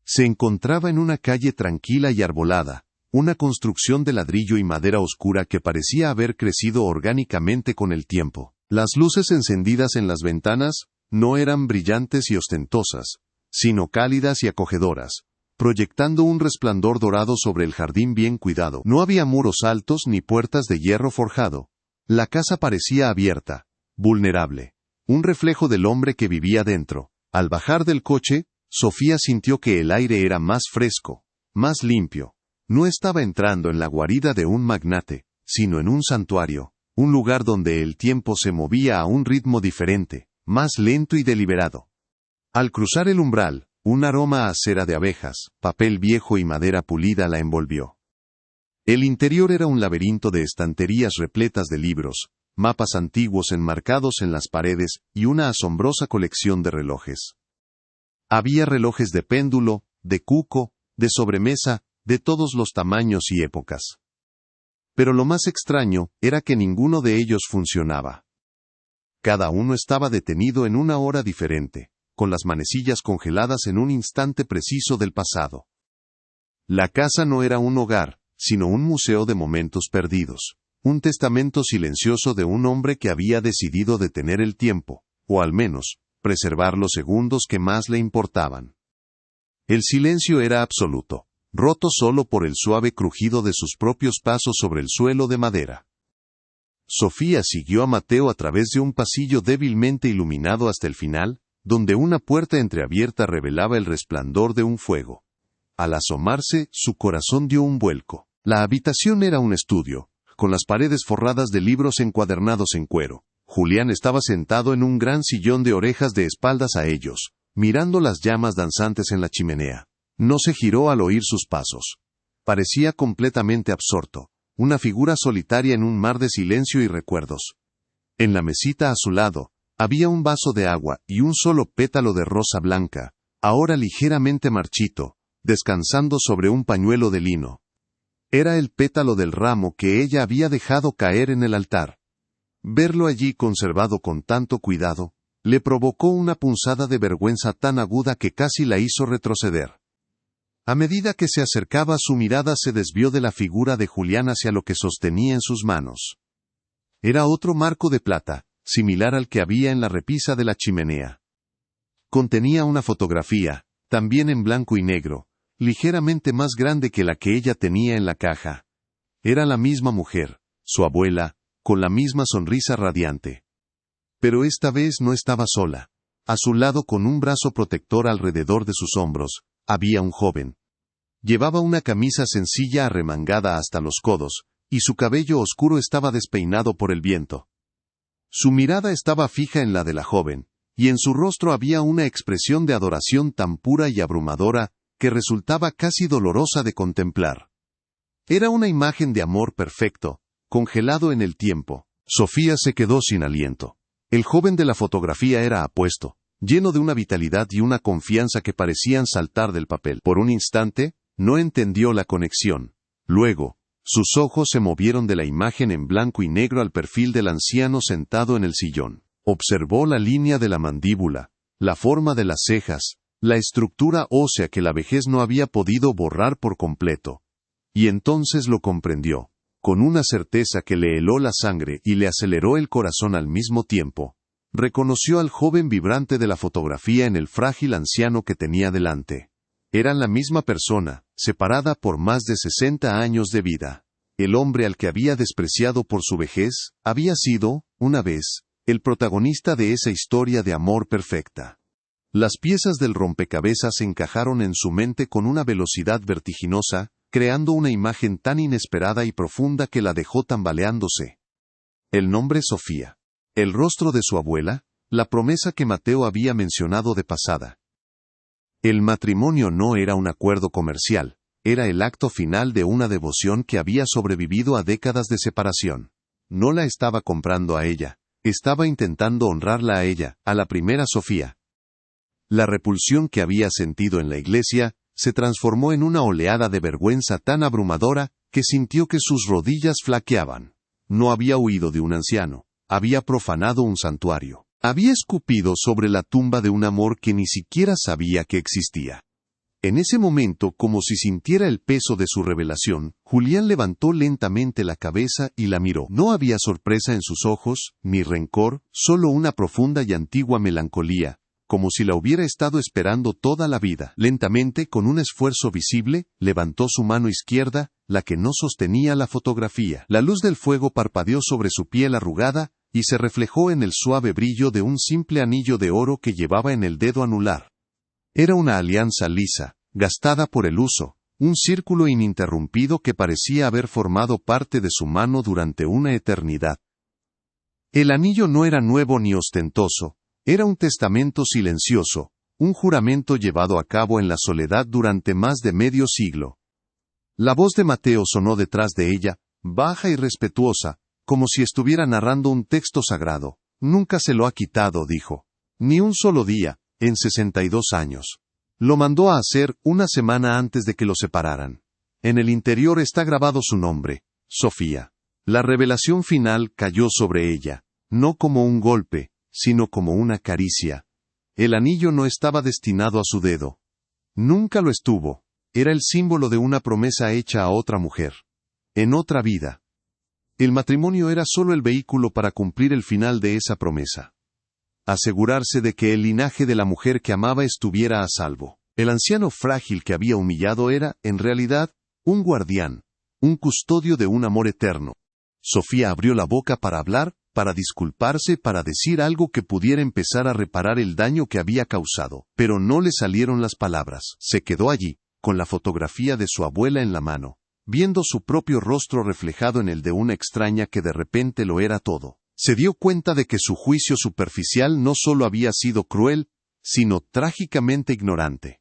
Se encontraba en una calle tranquila y arbolada, una construcción de ladrillo y madera oscura que parecía haber crecido orgánicamente con el tiempo. Las luces encendidas en las ventanas no eran brillantes y ostentosas, sino cálidas y acogedoras, proyectando un resplandor dorado sobre el jardín bien cuidado. No había muros altos ni puertas de hierro forjado. La casa parecía abierta, vulnerable, un reflejo del hombre que vivía dentro. Al bajar del coche, Sofía sintió que el aire era más fresco, más limpio. No estaba entrando en la guarida de un magnate, sino en un santuario, un lugar donde el tiempo se movía a un ritmo diferente, más lento y deliberado. Al cruzar el umbral, un aroma a cera de abejas, papel viejo y madera pulida la envolvió. El interior era un laberinto de estanterías repletas de libros, mapas antiguos enmarcados en las paredes y una asombrosa colección de relojes. Había relojes de péndulo, de cuco, de sobremesa, de todos los tamaños y épocas. Pero lo más extraño era que ninguno de ellos funcionaba. Cada uno estaba detenido en una hora diferente, con las manecillas congeladas en un instante preciso del pasado. La casa no era un hogar, sino un museo de momentos perdidos, un testamento silencioso de un hombre que había decidido detener el tiempo, o al menos, preservar los segundos que más le importaban. El silencio era absoluto, roto solo por el suave crujido de sus propios pasos sobre el suelo de madera. Sofía siguió a Mateo a través de un pasillo débilmente iluminado hasta el final, donde una puerta entreabierta revelaba el resplandor de un fuego. Al asomarse, su corazón dio un vuelco. La habitación era un estudio, con las paredes forradas de libros encuadernados en cuero. Julián estaba sentado en un gran sillón de orejas de espaldas a ellos, mirando las llamas danzantes en la chimenea. No se giró al oír sus pasos. Parecía completamente absorto, una figura solitaria en un mar de silencio y recuerdos. En la mesita a su lado, había un vaso de agua y un solo pétalo de rosa blanca, ahora ligeramente marchito, descansando sobre un pañuelo de lino. Era el pétalo del ramo que ella había dejado caer en el altar. Verlo allí conservado con tanto cuidado, le provocó una punzada de vergüenza tan aguda que casi la hizo retroceder. A medida que se acercaba, su mirada se desvió de la figura de Julián hacia lo que sostenía en sus manos. Era otro marco de plata, similar al que había en la repisa de la chimenea. Contenía una fotografía, también en blanco y negro, ligeramente más grande que la que ella tenía en la caja. Era la misma mujer, su abuela, con la misma sonrisa radiante. Pero esta vez no estaba sola. A su lado, con un brazo protector alrededor de sus hombros, había un joven. Llevaba una camisa sencilla arremangada hasta los codos, y su cabello oscuro estaba despeinado por el viento. Su mirada estaba fija en la de la joven, y en su rostro había una expresión de adoración tan pura y abrumadora, que resultaba casi dolorosa de contemplar. Era una imagen de amor perfecto, congelado en el tiempo. Sofía se quedó sin aliento. El joven de la fotografía era apuesto, lleno de una vitalidad y una confianza que parecían saltar del papel. Por un instante, no entendió la conexión. Luego, sus ojos se movieron de la imagen en blanco y negro al perfil del anciano sentado en el sillón. Observó la línea de la mandíbula, la forma de las cejas, la estructura ósea que la vejez no había podido borrar por completo. Y entonces lo comprendió, con una certeza que le heló la sangre y le aceleró el corazón al mismo tiempo. Reconoció al joven vibrante de la fotografía en el frágil anciano que tenía delante. Eran la misma persona, separada por más de 60 años de vida. El hombre al que había despreciado por su vejez, había sido, una vez, el protagonista de esa historia de amor perfecta. Las piezas del rompecabezas se encajaron en su mente con una velocidad vertiginosa, creando una imagen tan inesperada y profunda que la dejó tambaleándose. El nombre Sofía. El rostro de su abuela, la promesa que Mateo había mencionado de pasada. El matrimonio no era un acuerdo comercial, era el acto final de una devoción que había sobrevivido a décadas de separación. No la estaba comprando a ella, estaba intentando honrarla a ella, a la primera Sofía. La repulsión que había sentido en la iglesia, se transformó en una oleada de vergüenza tan abrumadora, que sintió que sus rodillas flaqueaban. No había huido de un anciano, había profanado un santuario. Había escupido sobre la tumba de un amor que ni siquiera sabía que existía. En ese momento, como si sintiera el peso de su revelación, Julián levantó lentamente la cabeza y la miró. No había sorpresa en sus ojos, ni rencor, solo una profunda y antigua melancolía, como si la hubiera estado esperando toda la vida. Lentamente, con un esfuerzo visible, levantó su mano izquierda, la que no sostenía la fotografía. La luz del fuego parpadeó sobre su piel arrugada, y se reflejó en el suave brillo de un simple anillo de oro que llevaba en el dedo anular. Era una alianza lisa, gastada por el uso, un círculo ininterrumpido que parecía haber formado parte de su mano durante una eternidad. El anillo no era nuevo ni ostentoso, era un testamento silencioso, un juramento llevado a cabo en la soledad durante más de medio siglo. La voz de Mateo sonó detrás de ella, baja y respetuosa, como si estuviera narrando un texto sagrado. Nunca se lo ha quitado, dijo. Ni un solo día, en 62 años. Lo mandó a hacer una semana antes de que lo separaran. En el interior está grabado su nombre, Sofía. La revelación final cayó sobre ella, no como un golpe, sino como una caricia. El anillo no estaba destinado a su dedo. Nunca lo estuvo. Era el símbolo de una promesa hecha a otra mujer. En otra vida. El matrimonio era solo el vehículo para cumplir el final de esa promesa. Asegurarse de que el linaje de la mujer que amaba estuviera a salvo. El anciano frágil que había humillado era, en realidad, un guardián, un custodio de un amor eterno. Sofía abrió la boca para hablar, para disculparse, para decir algo que pudiera empezar a reparar el daño que había causado, pero no le salieron las palabras. Se quedó allí, con la fotografía de su abuela en la mano, viendo su propio rostro reflejado en el de una extraña que de repente lo era todo. Se dio cuenta de que su juicio superficial no solo había sido cruel, sino trágicamente ignorante.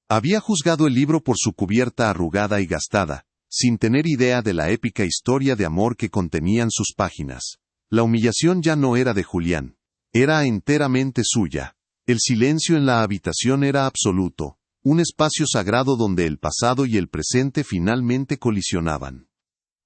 Había juzgado el libro por su cubierta arrugada y gastada, sin tener idea de la épica historia de amor que contenían sus páginas. La humillación ya no era de Julián, era enteramente suya. El silencio en la habitación era absoluto, un espacio sagrado donde el pasado y el presente finalmente colisionaban.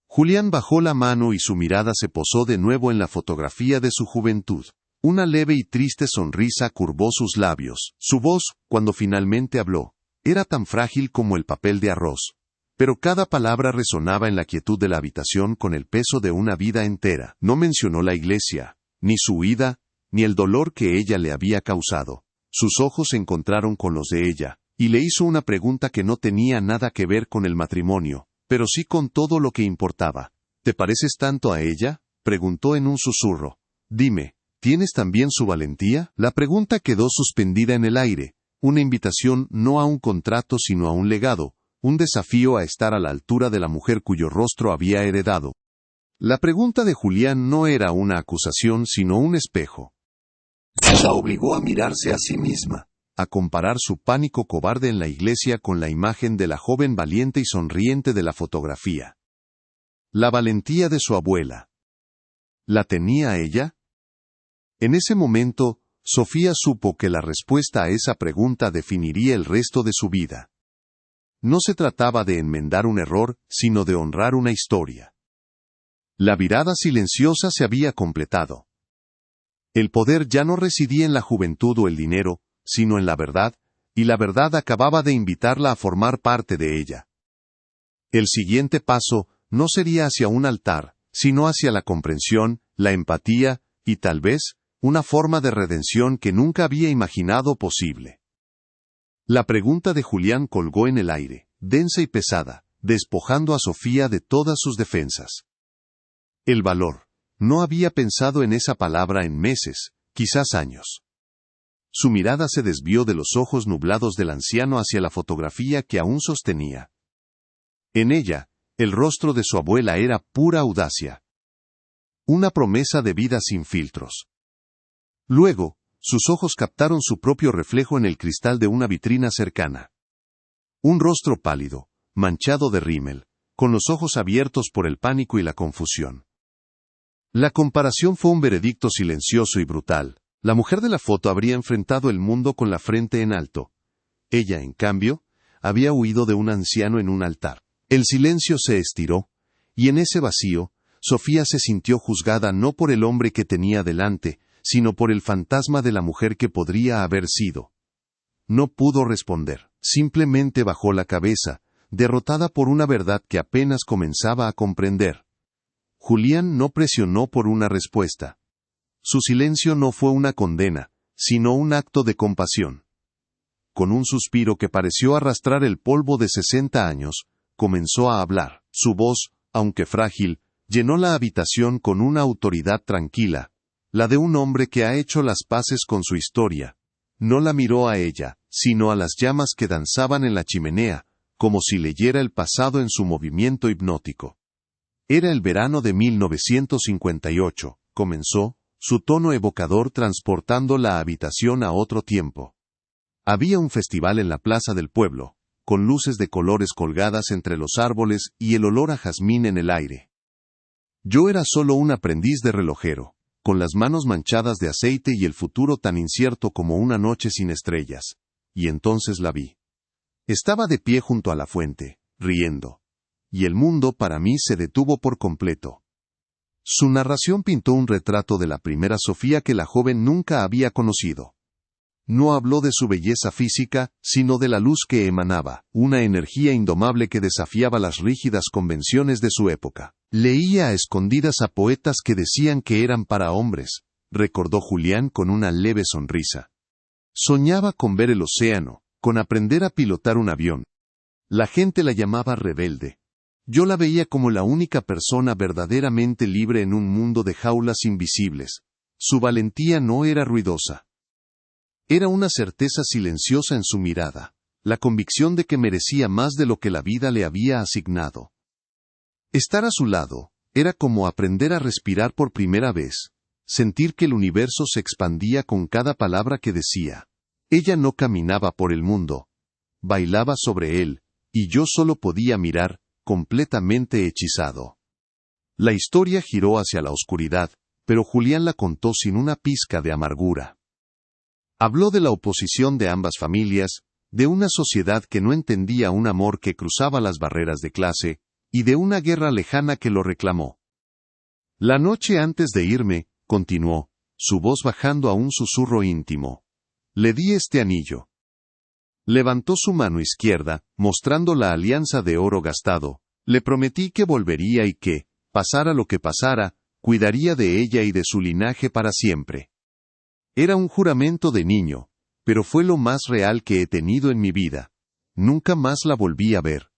Julián bajó la mano y su mirada se posó de nuevo en la fotografía de su juventud. Una leve y triste sonrisa curvó sus labios. Su voz, cuando finalmente habló, era tan frágil como el papel de arroz. Pero cada palabra resonaba en la quietud de la habitación con el peso de una vida entera. No mencionó la iglesia, ni su huida, ni el dolor que ella le había causado. Sus ojos se encontraron con los de ella, y le hizo una pregunta que no tenía nada que ver con el matrimonio, pero sí con todo lo que importaba. ¿Te pareces tanto a ella?, preguntó en un susurro. Dime, ¿tienes también su valentía? La pregunta quedó suspendida en el aire, una invitación no a un contrato sino a un legado, un desafío a estar a la altura de la mujer cuyo rostro había heredado. La pregunta de Julián no era una acusación sino un espejo. La obligó a mirarse a sí misma, a comparar su pánico cobarde en la iglesia con la imagen de la joven valiente y sonriente de la fotografía. La valentía de su abuela. ¿La tenía ella? En ese momento, Sofía supo que la respuesta a esa pregunta definiría el resto de su vida. No se trataba de enmendar un error, sino de honrar una historia. La virada silenciosa se había completado. El poder ya no residía en la juventud o el dinero, sino en la verdad, y la verdad acababa de invitarla a formar parte de ella. El siguiente paso no sería hacia un altar, sino hacia la comprensión, la empatía, y tal vez, una forma de redención que nunca había imaginado posible. La pregunta de Julián colgó en el aire, densa y pesada, despojando a Sofía de todas sus defensas. El valor. No había pensado en esa palabra en meses, quizás años. Su mirada se desvió de los ojos nublados del anciano hacia la fotografía que aún sostenía. En ella, el rostro de su abuela era pura audacia. Una promesa de vida sin filtros. Luego, sus ojos captaron su propio reflejo en el cristal de una vitrina cercana. Un rostro pálido, manchado de rímel, con los ojos abiertos por el pánico y la confusión. La comparación fue un veredicto silencioso y brutal. La mujer de la foto habría enfrentado el mundo con la frente en alto. Ella, en cambio, había huido de un anciano en un altar. El silencio se estiró, y en ese vacío, Sofía se sintió juzgada no por el hombre que tenía delante, sino por el fantasma de la mujer que podría haber sido. No pudo responder, simplemente bajó la cabeza, derrotada por una verdad que apenas comenzaba a comprender. Julián no presionó por una respuesta. Su silencio no fue una condena, sino un acto de compasión. Con un suspiro que pareció arrastrar el polvo de 60 años, comenzó a hablar. Su voz, aunque frágil, llenó la habitación con una autoridad tranquila, la de un hombre que ha hecho las paces con su historia. No la miró a ella, sino a las llamas que danzaban en la chimenea, como si leyera el pasado en su movimiento hipnótico. Era el verano de 1958, comenzó, su tono evocador transportando la habitación a otro tiempo. Había un festival en la plaza del pueblo, con luces de colores colgadas entre los árboles y el olor a jazmín en el aire. Yo era solo un aprendiz de relojero, con las manos manchadas de aceite y el futuro tan incierto como una noche sin estrellas. Y entonces la vi. Estaba de pie junto a la fuente, riendo. Y el mundo para mí se detuvo por completo. Su narración pintó un retrato de la primera Sofía que la joven nunca había conocido. No habló de su belleza física, sino de la luz que emanaba, una energía indomable que desafiaba las rígidas convenciones de su época. Leía a escondidas a poetas que decían que eran para hombres, recordó Julián con una leve sonrisa. Soñaba con ver el océano, con aprender a pilotar un avión. La gente la llamaba rebelde. Yo la veía como la única persona verdaderamente libre en un mundo de jaulas invisibles. Su valentía no era ruidosa. Era una certeza silenciosa en su mirada, la convicción de que merecía más de lo que la vida le había asignado. Estar a su lado, era como aprender a respirar por primera vez, sentir que el universo se expandía con cada palabra que decía. Ella no caminaba por el mundo, bailaba sobre él, y yo solo podía mirar, completamente hechizado. La historia giró hacia la oscuridad, pero Julián la contó sin una pizca de amargura. Habló de la oposición de ambas familias, de una sociedad que no entendía un amor que cruzaba las barreras de clase, y de una guerra lejana que lo reclamó. La noche antes de irme, continuó, su voz bajando a un susurro íntimo. Le di este anillo. Levantó su mano izquierda, mostrando la alianza de oro gastado. Le prometí que volvería y que, pasara lo que pasara, cuidaría de ella y de su linaje para siempre. Era un juramento de niño, pero fue lo más real que he tenido en mi vida. Nunca más la volví a ver.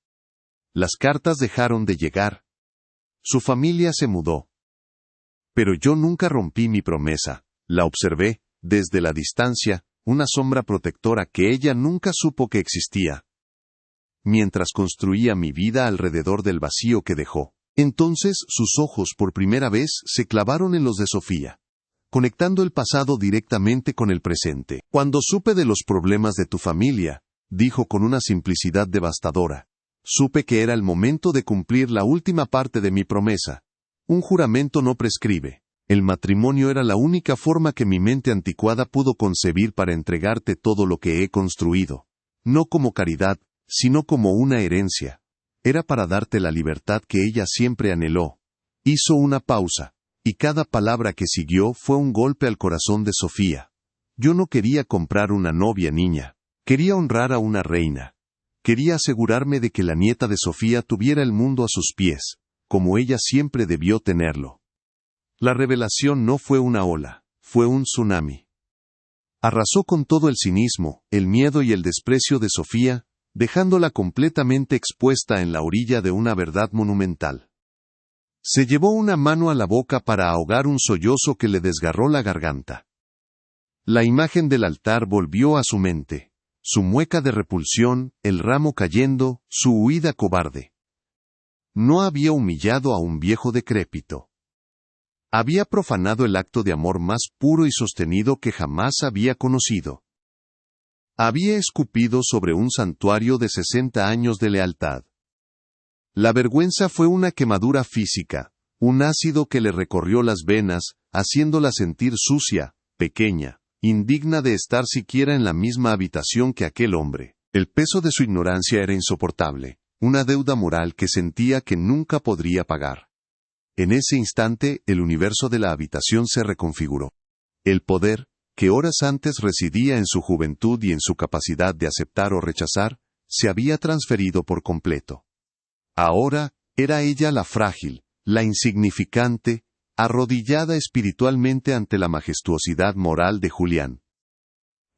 Las cartas dejaron de llegar. Su familia se mudó. Pero yo nunca rompí mi promesa. La observé, desde la distancia, una sombra protectora que ella nunca supo que existía. Mientras construía mi vida alrededor del vacío que dejó. Entonces sus ojos por primera vez se clavaron en los de Sofía, conectando el pasado directamente con el presente. Cuando supe de los problemas de tu familia, dijo con una simplicidad devastadora, supe que era el momento de cumplir la última parte de mi promesa. Un juramento no prescribe. El matrimonio era la única forma que mi mente anticuada pudo concebir para entregarte todo lo que he construido. No como caridad, sino como una herencia. Era para darte la libertad que ella siempre anheló. Hizo una pausa, y cada palabra que siguió fue un golpe al corazón de Sofía. Yo no quería comprar una novia niña. Quería honrar a una reina. Quería asegurarme de que la nieta de Sofía tuviera el mundo a sus pies, como ella siempre debió tenerlo. La revelación no fue una ola, fue un tsunami. Arrasó con todo el cinismo, el miedo y el desprecio de Sofía, dejándola completamente expuesta en la orilla de una verdad monumental. Se llevó una mano a la boca para ahogar un sollozo que le desgarró la garganta. La imagen del altar volvió a su mente, su mueca de repulsión, el ramo cayendo, su huida cobarde. No había humillado a un viejo decrépito. Había profanado el acto de amor más puro y sostenido que jamás había conocido. Había escupido sobre un santuario de 60 años de lealtad. La vergüenza fue una quemadura física, un ácido que le recorrió las venas, haciéndola sentir sucia, pequeña, indigna de estar siquiera en la misma habitación que aquel hombre. El peso de su ignorancia era insoportable, una deuda moral que sentía que nunca podría pagar. En ese instante, el universo de la habitación se reconfiguró. El poder, que horas antes residía en su juventud y en su capacidad de aceptar o rechazar, se había transferido por completo. Ahora, era ella la frágil, la insignificante, arrodillada espiritualmente ante la majestuosidad moral de Julián.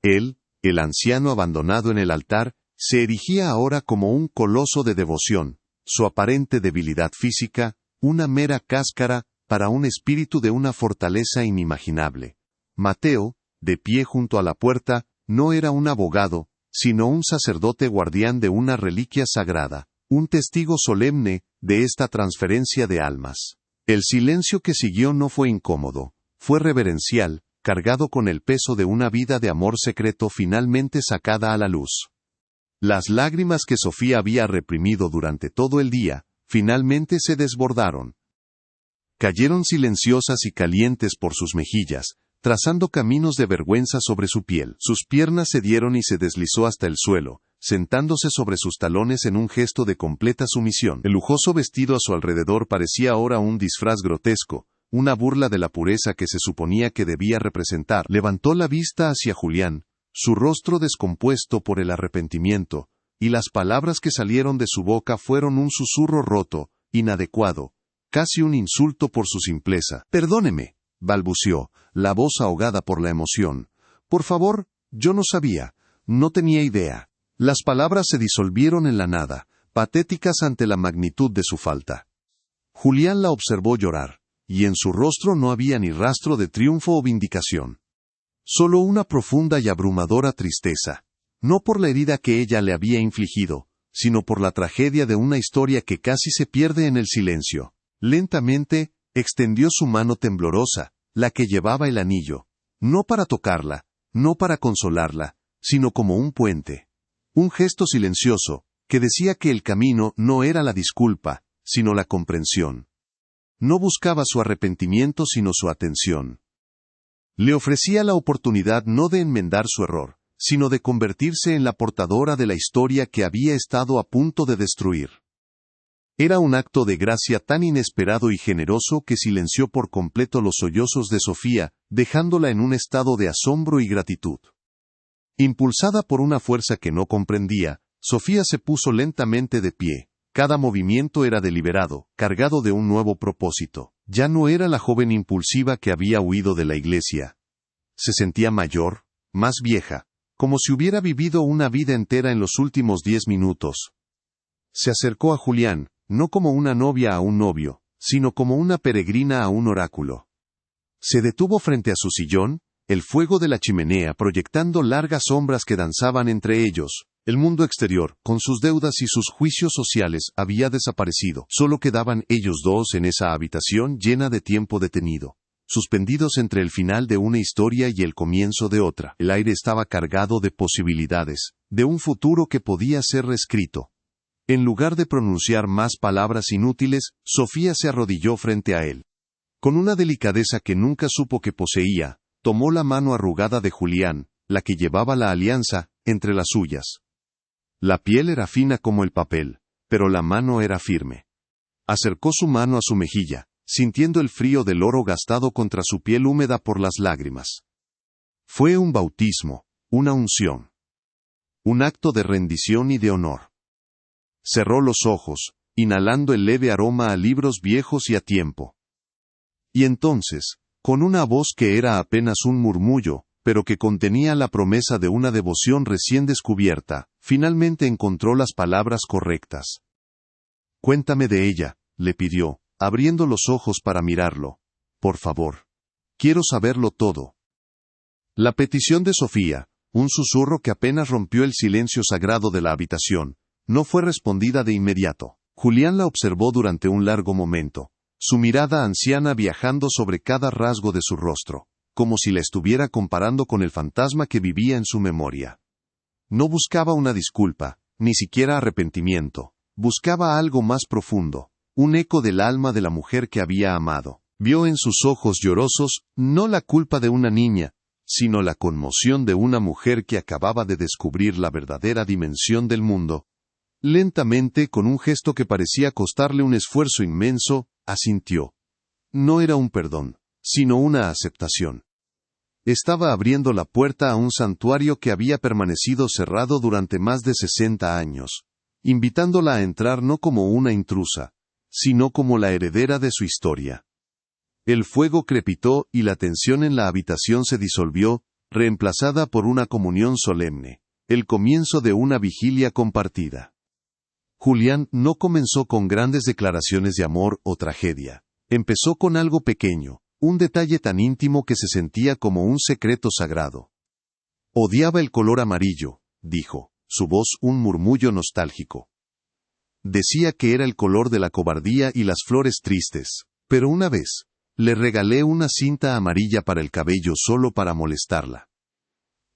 Él, el anciano abandonado en el altar, se erigía ahora como un coloso de devoción, su aparente debilidad física, una mera cáscara, para un espíritu de una fortaleza inimaginable. Mateo, de pie junto a la puerta, no era un abogado, sino un sacerdote guardián de una reliquia sagrada, un testigo solemne de esta transferencia de almas. El silencio que siguió no fue incómodo, fue reverencial, cargado con el peso de una vida de amor secreto finalmente sacada a la luz. Las lágrimas que Sofía había reprimido durante todo el día, finalmente se desbordaron. Cayeron silenciosas y calientes por sus mejillas, trazando caminos de vergüenza sobre su piel. Sus piernas cedieron y se deslizó hasta el suelo, sentándose sobre sus talones en un gesto de completa sumisión. El lujoso vestido a su alrededor parecía ahora un disfraz grotesco, una burla de la pureza que se suponía que debía representar. Levantó la vista hacia Julián, su rostro descompuesto por el arrepentimiento, y las palabras que salieron de su boca fueron un susurro roto, inadecuado, casi un insulto por su simpleza. «Perdóneme», balbuceó, la voz ahogada por la emoción. «Por favor, yo no sabía, no tenía idea». Las palabras se disolvieron en la nada, patéticas ante la magnitud de su falta. Julián la observó llorar, y en su rostro no había ni rastro de triunfo o vindicación. Solo una profunda y abrumadora tristeza, no por la herida que ella le había infligido, sino por la tragedia de una historia que casi se pierde en el silencio. Lentamente, extendió su mano temblorosa, la que llevaba el anillo, no para tocarla, no para consolarla, sino como un puente. Un gesto silencioso, que decía que el camino no era la disculpa, sino la comprensión. No buscaba su arrepentimiento sino su atención. Le ofrecía la oportunidad no de enmendar su error, sino de convertirse en la portadora de la historia que había estado a punto de destruir. Era un acto de gracia tan inesperado y generoso que silenció por completo los sollozos de Sofía, dejándola en un estado de asombro y gratitud. Impulsada por una fuerza que no comprendía, Sofía se puso lentamente de pie. Cada movimiento era deliberado, cargado de un nuevo propósito. Ya no era la joven impulsiva que había huido de la iglesia. Se sentía mayor, más vieja, como si hubiera vivido una vida entera en los últimos 10 minutos. Se acercó a Julián, no como una novia a un novio, sino como una peregrina a un oráculo. Se detuvo frente a su sillón, el fuego de la chimenea proyectando largas sombras que danzaban entre ellos. El mundo exterior, con sus deudas y sus juicios sociales, había desaparecido. Solo quedaban ellos dos en esa habitación llena de tiempo detenido, suspendidos entre el final de una historia y el comienzo de otra. El aire estaba cargado de posibilidades, de un futuro que podía ser reescrito. En lugar de pronunciar más palabras inútiles, Sofía se arrodilló frente a él. Con una delicadeza que nunca supo que poseía, tomó la mano arrugada de Julián, la que llevaba la alianza, entre las suyas. La piel era fina como el papel, pero la mano era firme. Acercó su mano a su mejilla, sintiendo el frío del oro gastado contra su piel húmeda por las lágrimas. Fue un bautismo, una unción. Un acto de rendición y de honor. Cerró los ojos, inhalando el leve aroma a libros viejos y a tiempo. Y entonces, con una voz que era apenas un murmullo, pero que contenía la promesa de una devoción recién descubierta, finalmente encontró las palabras correctas. «Cuéntame de ella», le pidió, abriendo los ojos para mirarlo. «Por favor. Quiero saberlo todo». La petición de Sofía, un susurro que apenas rompió el silencio sagrado de la habitación, no fue respondida de inmediato. Julián la observó durante un largo momento, su mirada anciana viajando sobre cada rasgo de su rostro, como si la estuviera comparando con el fantasma que vivía en su memoria. No buscaba una disculpa, ni siquiera arrepentimiento, buscaba algo más profundo, un eco del alma de la mujer que había amado. Vio en sus ojos llorosos, no la culpa de una niña, sino la conmoción de una mujer que acababa de descubrir la verdadera dimensión del mundo. Lentamente, con un gesto que parecía costarle un esfuerzo inmenso, asintió. No era un perdón, sino una aceptación. Estaba abriendo la puerta a un santuario que había permanecido cerrado durante más de 60 años, invitándola a entrar no como una intrusa, sino como la heredera de su historia. El fuego crepitó y la tensión en la habitación se disolvió, reemplazada por una comunión solemne, el comienzo de una vigilia compartida. Julián no comenzó con grandes declaraciones de amor o tragedia. Empezó con algo pequeño, un detalle tan íntimo que se sentía como un secreto sagrado. Odiaba el color amarillo, dijo, su voz un murmullo nostálgico. Decía que era el color de la cobardía y las flores tristes, pero una vez, le regalé una cinta amarilla para el cabello solo para molestarla.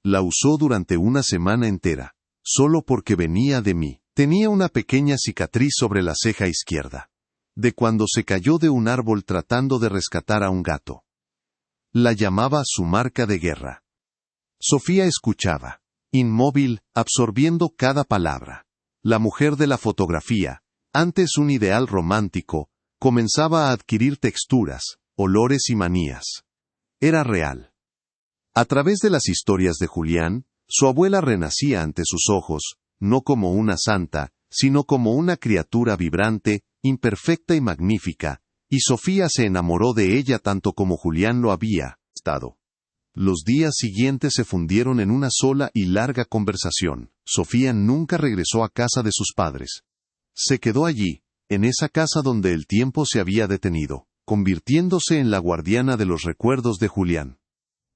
La usó durante una semana entera, solo porque venía de mí. Tenía una pequeña cicatriz sobre la ceja izquierda, de cuando se cayó de un árbol tratando de rescatar a un gato. La llamaba su marca de guerra. Sofía escuchaba, inmóvil, absorbiendo cada palabra. La mujer de la fotografía, antes un ideal romántico, comenzaba a adquirir texturas, olores y manías. Era real. A través de las historias de Julián, su abuela renacía ante sus ojos, no como una santa, sino como una criatura vibrante, imperfecta y magnífica, y Sofía se enamoró de ella tanto como Julián lo había estado. Los días siguientes se fundieron en una sola y larga conversación. Sofía nunca regresó a casa de sus padres. Se quedó allí, en esa casa donde el tiempo se había detenido, convirtiéndose en la guardiana de los recuerdos de Julián.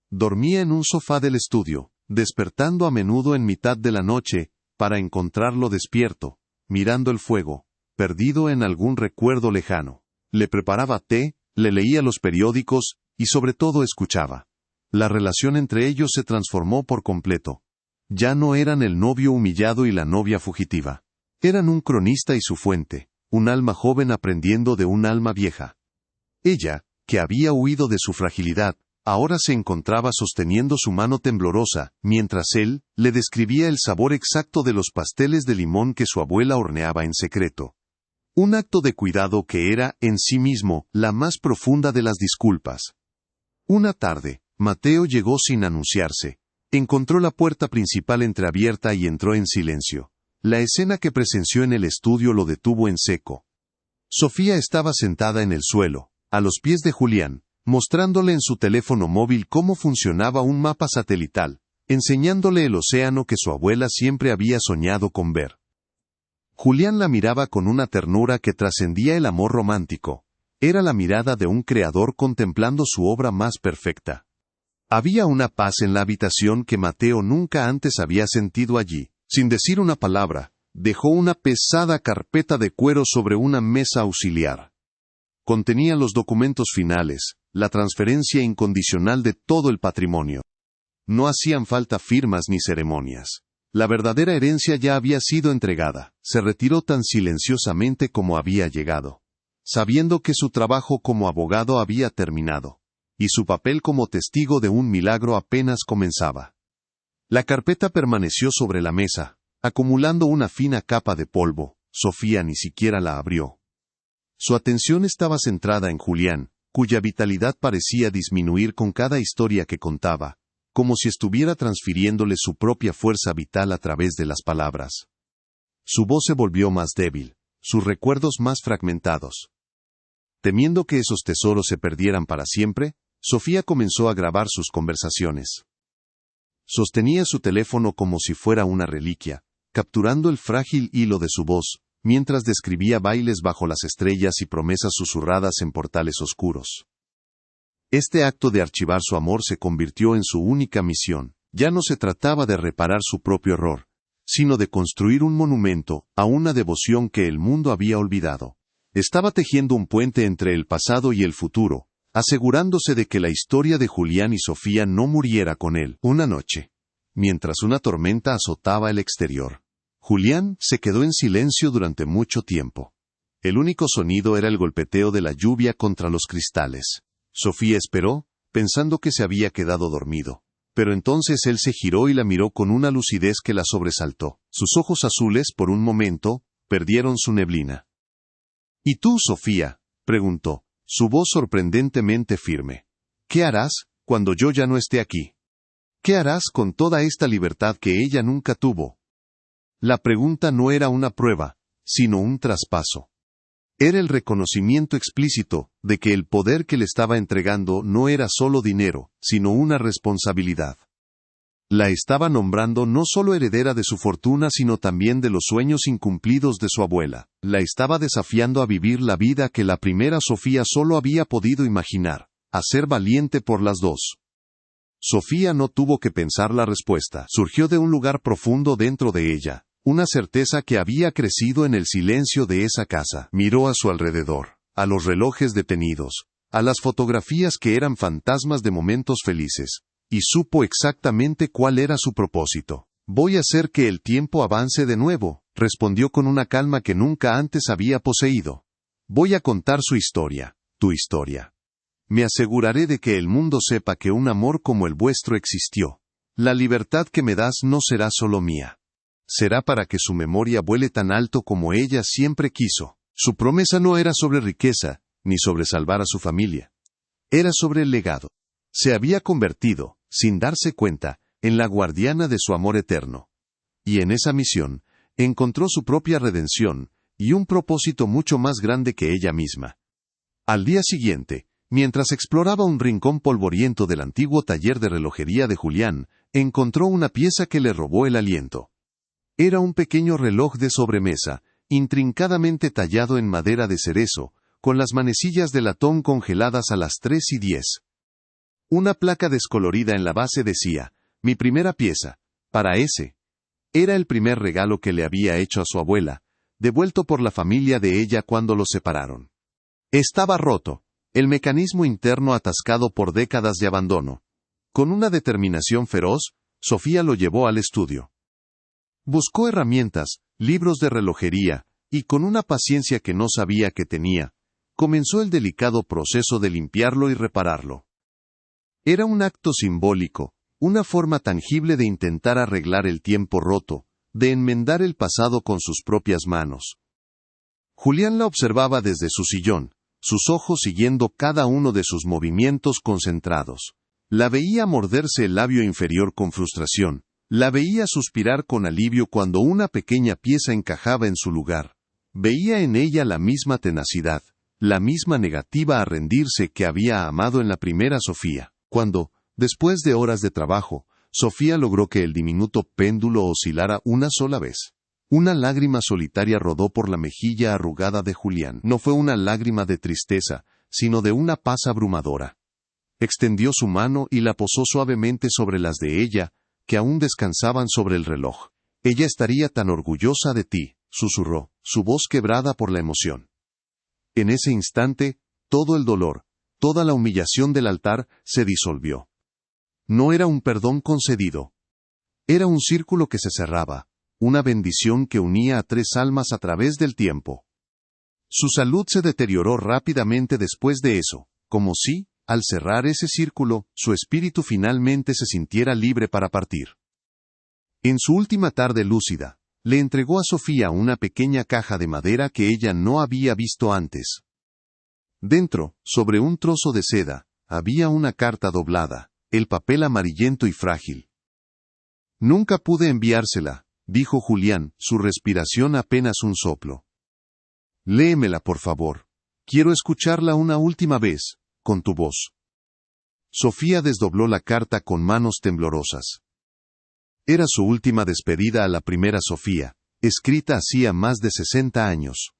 Dormía en un sofá del estudio, despertando a menudo en mitad de la noche, para encontrarlo despierto, mirando el fuego, perdido en algún recuerdo lejano. Le preparaba té, le leía los periódicos, y sobre todo escuchaba. La relación entre ellos se transformó por completo. Ya no eran el novio humillado y la novia fugitiva. Eran un cronista y su fuente, un alma joven aprendiendo de un alma vieja. Ella, que había huido de su fragilidad, ahora se encontraba sosteniendo su mano temblorosa, mientras él le describía el sabor exacto de los pasteles de limón que su abuela horneaba en secreto. Un acto de cuidado que era, en sí mismo, la más profunda de las disculpas. Una tarde, Mateo llegó sin anunciarse. Encontró la puerta principal entreabierta y entró en silencio. La escena que presenció en el estudio lo detuvo en seco. Sofía estaba sentada en el suelo, a los pies de Julián, mostrándole en su teléfono móvil cómo funcionaba un mapa satelital, enseñándole el océano que su abuela siempre había soñado con ver. Julián la miraba con una ternura que trascendía el amor romántico. Era la mirada de un creador contemplando su obra más perfecta. Había una paz en la habitación que Mateo nunca antes había sentido allí. Sin decir una palabra, dejó una pesada carpeta de cuero sobre una mesa auxiliar. Contenía los documentos finales, la transferencia incondicional de todo el patrimonio. No hacían falta firmas ni ceremonias. La verdadera herencia ya había sido entregada. Se retiró tan silenciosamente como había llegado, sabiendo que su trabajo como abogado había terminado, y su papel como testigo de un milagro apenas comenzaba. La carpeta permaneció sobre la mesa, acumulando una fina capa de polvo. Sofía ni siquiera la abrió. Su atención estaba centrada en Julián, cuya vitalidad parecía disminuir con cada historia que contaba, como si estuviera transfiriéndole su propia fuerza vital a través de las palabras. Su voz se volvió más débil, sus recuerdos más fragmentados. Temiendo que esos tesoros se perdieran para siempre, Sofía comenzó a grabar sus conversaciones. Sostenía su teléfono como si fuera una reliquia, capturando el frágil hilo de su voz, mientras describía bailes bajo las estrellas y promesas susurradas en portales oscuros. Este acto de archivar su amor se convirtió en su única misión. Ya no se trataba de reparar su propio error, sino de construir un monumento a una devoción que el mundo había olvidado. Estaba tejiendo un puente entre el pasado y el futuro, asegurándose de que la historia de Julián y Sofía no muriera con él. Una noche, mientras una tormenta azotaba el exterior, Julián se quedó en silencio durante mucho tiempo. El único sonido era el golpeteo de la lluvia contra los cristales. Sofía esperó, pensando que se había quedado dormido. Pero entonces él se giró y la miró con una lucidez que la sobresaltó. Sus ojos azules, por un momento, perdieron su neblina. «¿Y tú, Sofía?», preguntó, su voz sorprendentemente firme. «¿Qué harás cuando yo ya no esté aquí? ¿Qué harás con toda esta libertad que ella nunca tuvo?». La pregunta no era una prueba, sino un traspaso. Era el reconocimiento explícito de que el poder que le estaba entregando no era solo dinero, sino una responsabilidad. La estaba nombrando no solo heredera de su fortuna, sino también de los sueños incumplidos de su abuela. La estaba desafiando a vivir la vida que la primera Sofía solo había podido imaginar, a ser valiente por las dos. Sofía no tuvo que pensar la respuesta. Surgió de un lugar profundo dentro de ella. Una certeza que había crecido en el silencio de esa casa. Miró a su alrededor, a los relojes detenidos, a las fotografías que eran fantasmas de momentos felices, y supo exactamente cuál era su propósito. «Voy a hacer que el tiempo avance de nuevo», respondió con una calma que nunca antes había poseído. «Voy a contar su historia, tu historia. Me aseguraré de que el mundo sepa que un amor como el vuestro existió. La libertad que me das no será solo mía. Será para que su memoria vuele tan alto como ella siempre quiso». Su promesa no era sobre riqueza, ni sobre salvar a su familia. Era sobre el legado. Se había convertido, sin darse cuenta, en la guardiana de su amor eterno. Y en esa misión, encontró su propia redención, y un propósito mucho más grande que ella misma. Al día siguiente, mientras exploraba un rincón polvoriento del antiguo taller de relojería de Julián, encontró una pieza que le robó el aliento. Era un pequeño reloj de sobremesa, intrincadamente tallado en madera de cerezo, con las manecillas de latón congeladas a las 3:10. Una placa descolorida en la base decía, «Mi primera pieza, para ese». Era el primer regalo que le había hecho a su abuela, devuelto por la familia de ella cuando los separaron. Estaba roto, el mecanismo interno atascado por décadas de abandono. Con una determinación feroz, Sofía lo llevó al estudio. Buscó herramientas, libros de relojería, y con una paciencia que no sabía que tenía, comenzó el delicado proceso de limpiarlo y repararlo. Era un acto simbólico, una forma tangible de intentar arreglar el tiempo roto, de enmendar el pasado con sus propias manos. Julián la observaba desde su sillón, sus ojos siguiendo cada uno de sus movimientos concentrados. La veía morderse el labio inferior con frustración. La veía suspirar con alivio cuando una pequeña pieza encajaba en su lugar. Veía en ella la misma tenacidad, la misma negativa a rendirse que había amado en la primera Sofía. Cuando, después de horas de trabajo, Sofía logró que el diminuto péndulo oscilara una sola vez. Una lágrima solitaria rodó por la mejilla arrugada de Julián. No fue una lágrima de tristeza, sino de una paz abrumadora. Extendió su mano y la posó suavemente sobre las de ella, que aún descansaban sobre el reloj. Ella estaría tan orgullosa de ti, susurró, su voz quebrada por la emoción. En ese instante, todo el dolor, toda la humillación del altar se disolvió. No era un perdón concedido. Era un círculo que se cerraba, una bendición que unía a tres almas a través del tiempo. Su salud se deterioró rápidamente después de eso, como si, al cerrar ese círculo, su espíritu finalmente se sintiera libre para partir. En su última tarde lúcida, le entregó a Sofía una pequeña caja de madera que ella no había visto antes. Dentro, sobre un trozo de seda, había una carta doblada, el papel amarillento y frágil. Nunca pude enviársela, dijo Julián, su respiración apenas un soplo. Léemela, por favor. Quiero escucharla una última vez, con tu voz. Sofía desdobló la carta con manos temblorosas. Era su última despedida a la primera Sofía, escrita hacía más de 60 años.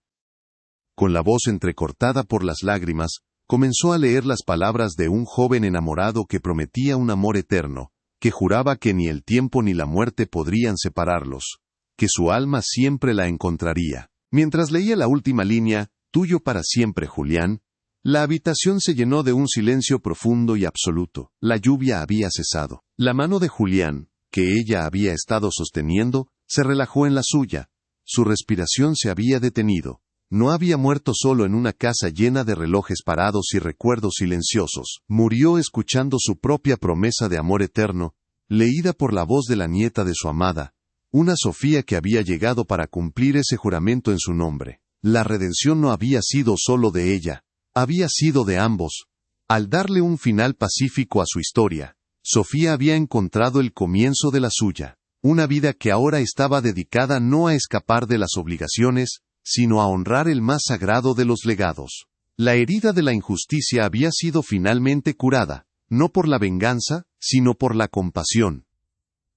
Con la voz entrecortada por las lágrimas, comenzó a leer las palabras de un joven enamorado que prometía un amor eterno, que juraba que ni el tiempo ni la muerte podrían separarlos, que su alma siempre la encontraría. Mientras leía la última línea, tuyo para siempre, Julián, la habitación se llenó de un silencio profundo y absoluto. La lluvia había cesado. La mano de Julián, que ella había estado sosteniendo, se relajó en la suya. Su respiración se había detenido. No había muerto solo en una casa llena de relojes parados y recuerdos silenciosos. Murió escuchando su propia promesa de amor eterno, leída por la voz de la nieta de su amada, una Sofía que había llegado para cumplir ese juramento en su nombre. La redención no había sido solo de ella, había sido de ambos. Al darle un final pacífico a su historia, Sofía había encontrado el comienzo de la suya, una vida que ahora estaba dedicada no a escapar de las obligaciones, sino a honrar el más sagrado de los legados. La herida de la injusticia había sido finalmente curada, no por la venganza, sino por la compasión.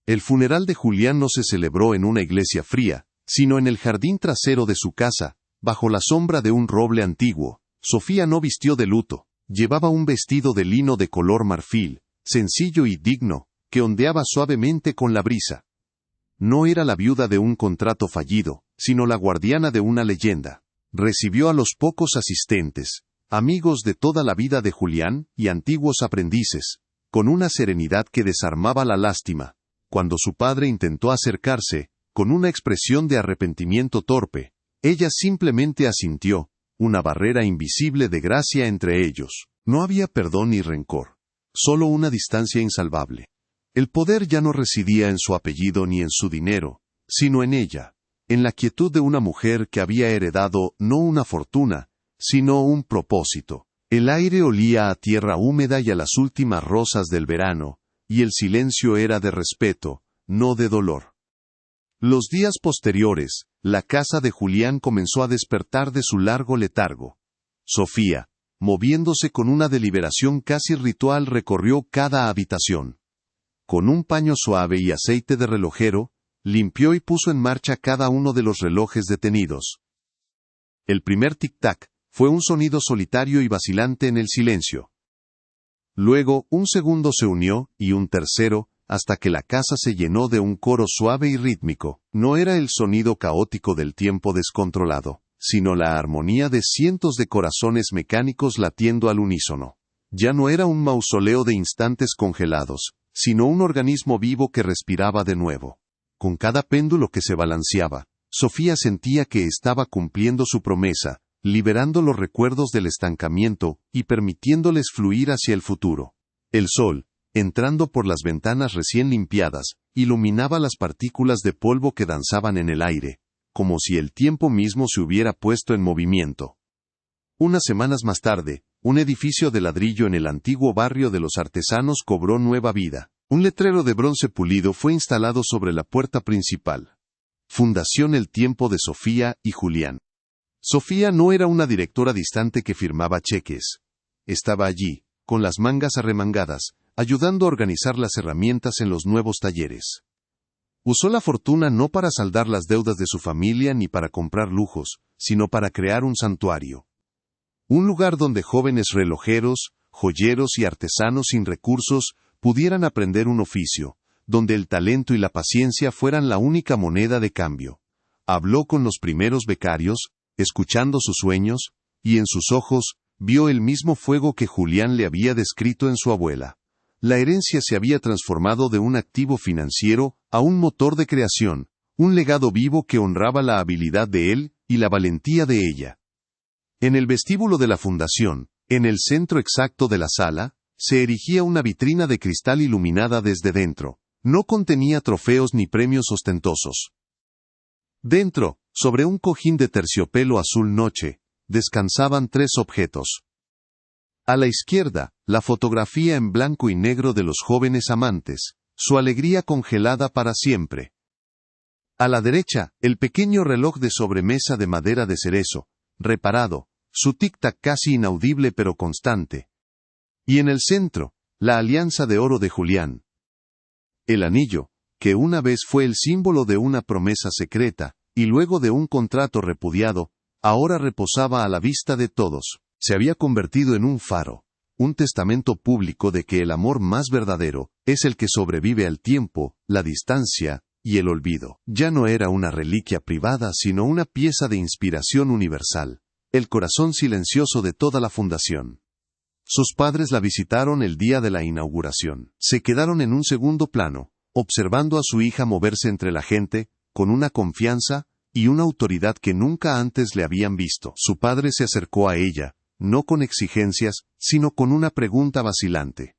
El funeral de Julián no se celebró en una iglesia fría, sino en el jardín trasero de su casa, bajo la sombra de un roble antiguo. Sofía no vistió de luto, llevaba un vestido de lino de color marfil, sencillo y digno, que ondeaba suavemente con la brisa. No era la viuda de un contrato fallido, sino la guardiana de una leyenda. Recibió a los pocos asistentes, amigos de toda la vida de Julián y antiguos aprendices, con una serenidad que desarmaba la lástima. Cuando su padre intentó acercarse, con una expresión de arrepentimiento torpe, ella simplemente asintió, una barrera invisible de gracia entre ellos. No había perdón ni rencor, solo una distancia insalvable. El poder ya no residía en su apellido ni en su dinero, sino en ella, en la quietud de una mujer que había heredado no una fortuna, sino un propósito. El aire olía a tierra húmeda y a las últimas rosas del verano, y el silencio era de respeto, no de dolor. Los días posteriores, la casa de Julián comenzó a despertar de su largo letargo. Sofía, moviéndose con una deliberación casi ritual, recorrió cada habitación. Con un paño suave y aceite de relojero, limpió y puso en marcha cada uno de los relojes detenidos. El primer tic-tac fue un sonido solitario y vacilante en el silencio. Luego, un segundo se unió, y un tercero, hasta que la casa se llenó de un coro suave y rítmico. No era el sonido caótico del tiempo descontrolado, sino la armonía de cientos de corazones mecánicos latiendo al unísono. Ya no era un mausoleo de instantes congelados, sino un organismo vivo que respiraba de nuevo. Con cada péndulo que se balanceaba, Sofía sentía que estaba cumpliendo su promesa, liberando los recuerdos del estancamiento y permitiéndoles fluir hacia el futuro. El sol, entrando por las ventanas recién limpiadas, iluminaba las partículas de polvo que danzaban en el aire, como si el tiempo mismo se hubiera puesto en movimiento. Unas semanas más tarde, un edificio de ladrillo en el antiguo barrio de los artesanos cobró nueva vida. Un letrero de bronce pulido fue instalado sobre la puerta principal. Fundación El Tiempo de Sofía y Julián. Sofía no era una directora distante que firmaba cheques. Estaba allí, con las mangas arremangadas, ayudando a organizar las herramientas en los nuevos talleres. Usó la fortuna no para saldar las deudas de su familia ni para comprar lujos, sino para crear un santuario. Un lugar donde jóvenes relojeros, joyeros y artesanos sin recursos pudieran aprender un oficio, donde el talento y la paciencia fueran la única moneda de cambio. Habló con los primeros becarios, escuchando sus sueños, y en sus ojos vio el mismo fuego que Julián le había descrito en su abuela. La herencia se había transformado de un activo financiero a un motor de creación, un legado vivo que honraba la habilidad de él y la valentía de ella. En el vestíbulo de la fundación, en el centro exacto de la sala, se erigía una vitrina de cristal iluminada desde dentro. No contenía trofeos ni premios ostentosos. Dentro, sobre un cojín de terciopelo azul noche, descansaban 3 objetos. A la izquierda, la fotografía en blanco y negro de los jóvenes amantes, su alegría congelada para siempre. A la derecha, el pequeño reloj de sobremesa de madera de cerezo, reparado, su tic-tac casi inaudible pero constante. Y en el centro, la alianza de oro de Julián. El anillo, que una vez fue el símbolo de una promesa secreta, y luego de un contrato repudiado, ahora reposaba a la vista de todos. Se había convertido en un faro, un testamento público de que el amor más verdadero es el que sobrevive al tiempo, la distancia y el olvido. Ya no era una reliquia privada, sino una pieza de inspiración universal, el corazón silencioso de toda la fundación. Sus padres la visitaron el día de la inauguración. Se quedaron en un segundo plano, observando a su hija moverse entre la gente, con una confianza y una autoridad que nunca antes le habían visto. Su padre se acercó a ella, no con exigencias, sino con una pregunta vacilante.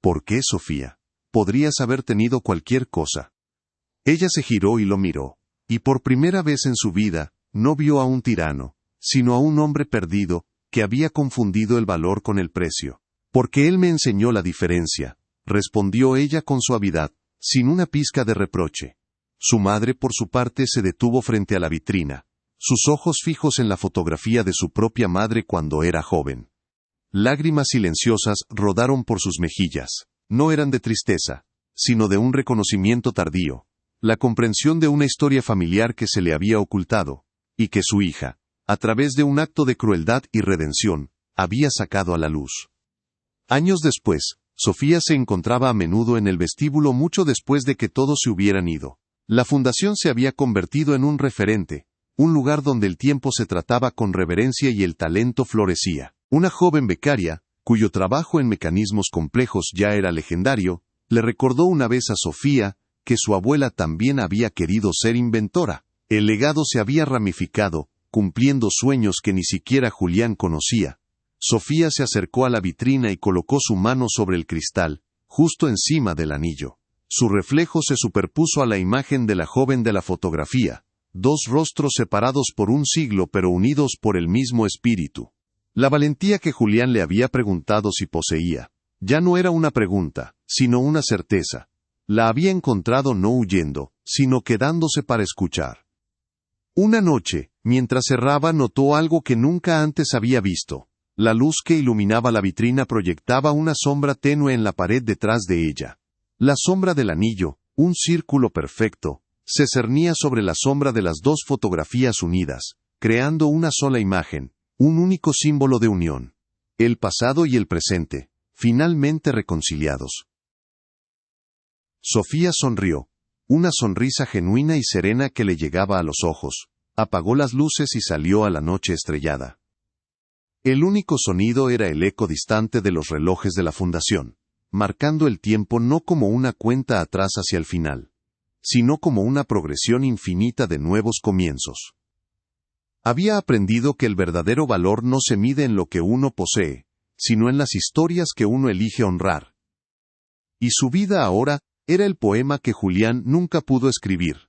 ¿Por qué, Sofía? Podrías haber tenido cualquier cosa. Ella se giró y lo miró, y por primera vez en su vida, no vio a un tirano, sino a un hombre perdido, que había confundido el valor con el precio. Porque él me enseñó la diferencia, respondió ella con suavidad, sin una pizca de reproche. Su madre, por su parte, se detuvo frente a la vitrina, sus ojos fijos en la fotografía de su propia madre cuando era joven. Lágrimas silenciosas rodaron por sus mejillas. No eran de tristeza, sino de un reconocimiento tardío, la comprensión de una historia familiar que se le había ocultado, y que su hija, a través de un acto de crueldad y redención, había sacado a la luz. Años después, Sofía se encontraba a menudo en el vestíbulo mucho después de que todos se hubieran ido. La fundación se había convertido en un referente, un lugar donde el tiempo se trataba con reverencia y el talento florecía. Una joven becaria, cuyo trabajo en mecanismos complejos ya era legendario, le recordó una vez a Sofía que su abuela también había querido ser inventora. El legado se había ramificado, cumpliendo sueños que ni siquiera Julián conocía. Sofía se acercó a la vitrina y colocó su mano sobre el cristal, justo encima del anillo. Su reflejo se superpuso a la imagen de la joven de la fotografía, 2 rostros separados por un siglo pero unidos por el mismo espíritu. La valentía que Julián le había preguntado si poseía, ya no era una pregunta, sino una certeza. La había encontrado no huyendo, sino quedándose para escuchar. Una noche, mientras cerraba, notó algo que nunca antes había visto. La luz que iluminaba la vitrina proyectaba una sombra tenue en la pared detrás de ella. La sombra del anillo, un círculo perfecto, se cernía sobre la sombra de las 2 fotografías unidas, creando una sola imagen, un único símbolo de unión. El pasado y el presente, finalmente reconciliados. Sofía sonrió, una sonrisa genuina y serena que le llegaba a los ojos, apagó las luces y salió a la noche estrellada. El único sonido era el eco distante de los relojes de la fundación, marcando el tiempo no como una cuenta atrás hacia el final, sino como una progresión infinita de nuevos comienzos. Había aprendido que el verdadero valor no se mide en lo que uno posee, sino en las historias que uno elige honrar. Y su vida ahora era el poema que Julián nunca pudo escribir,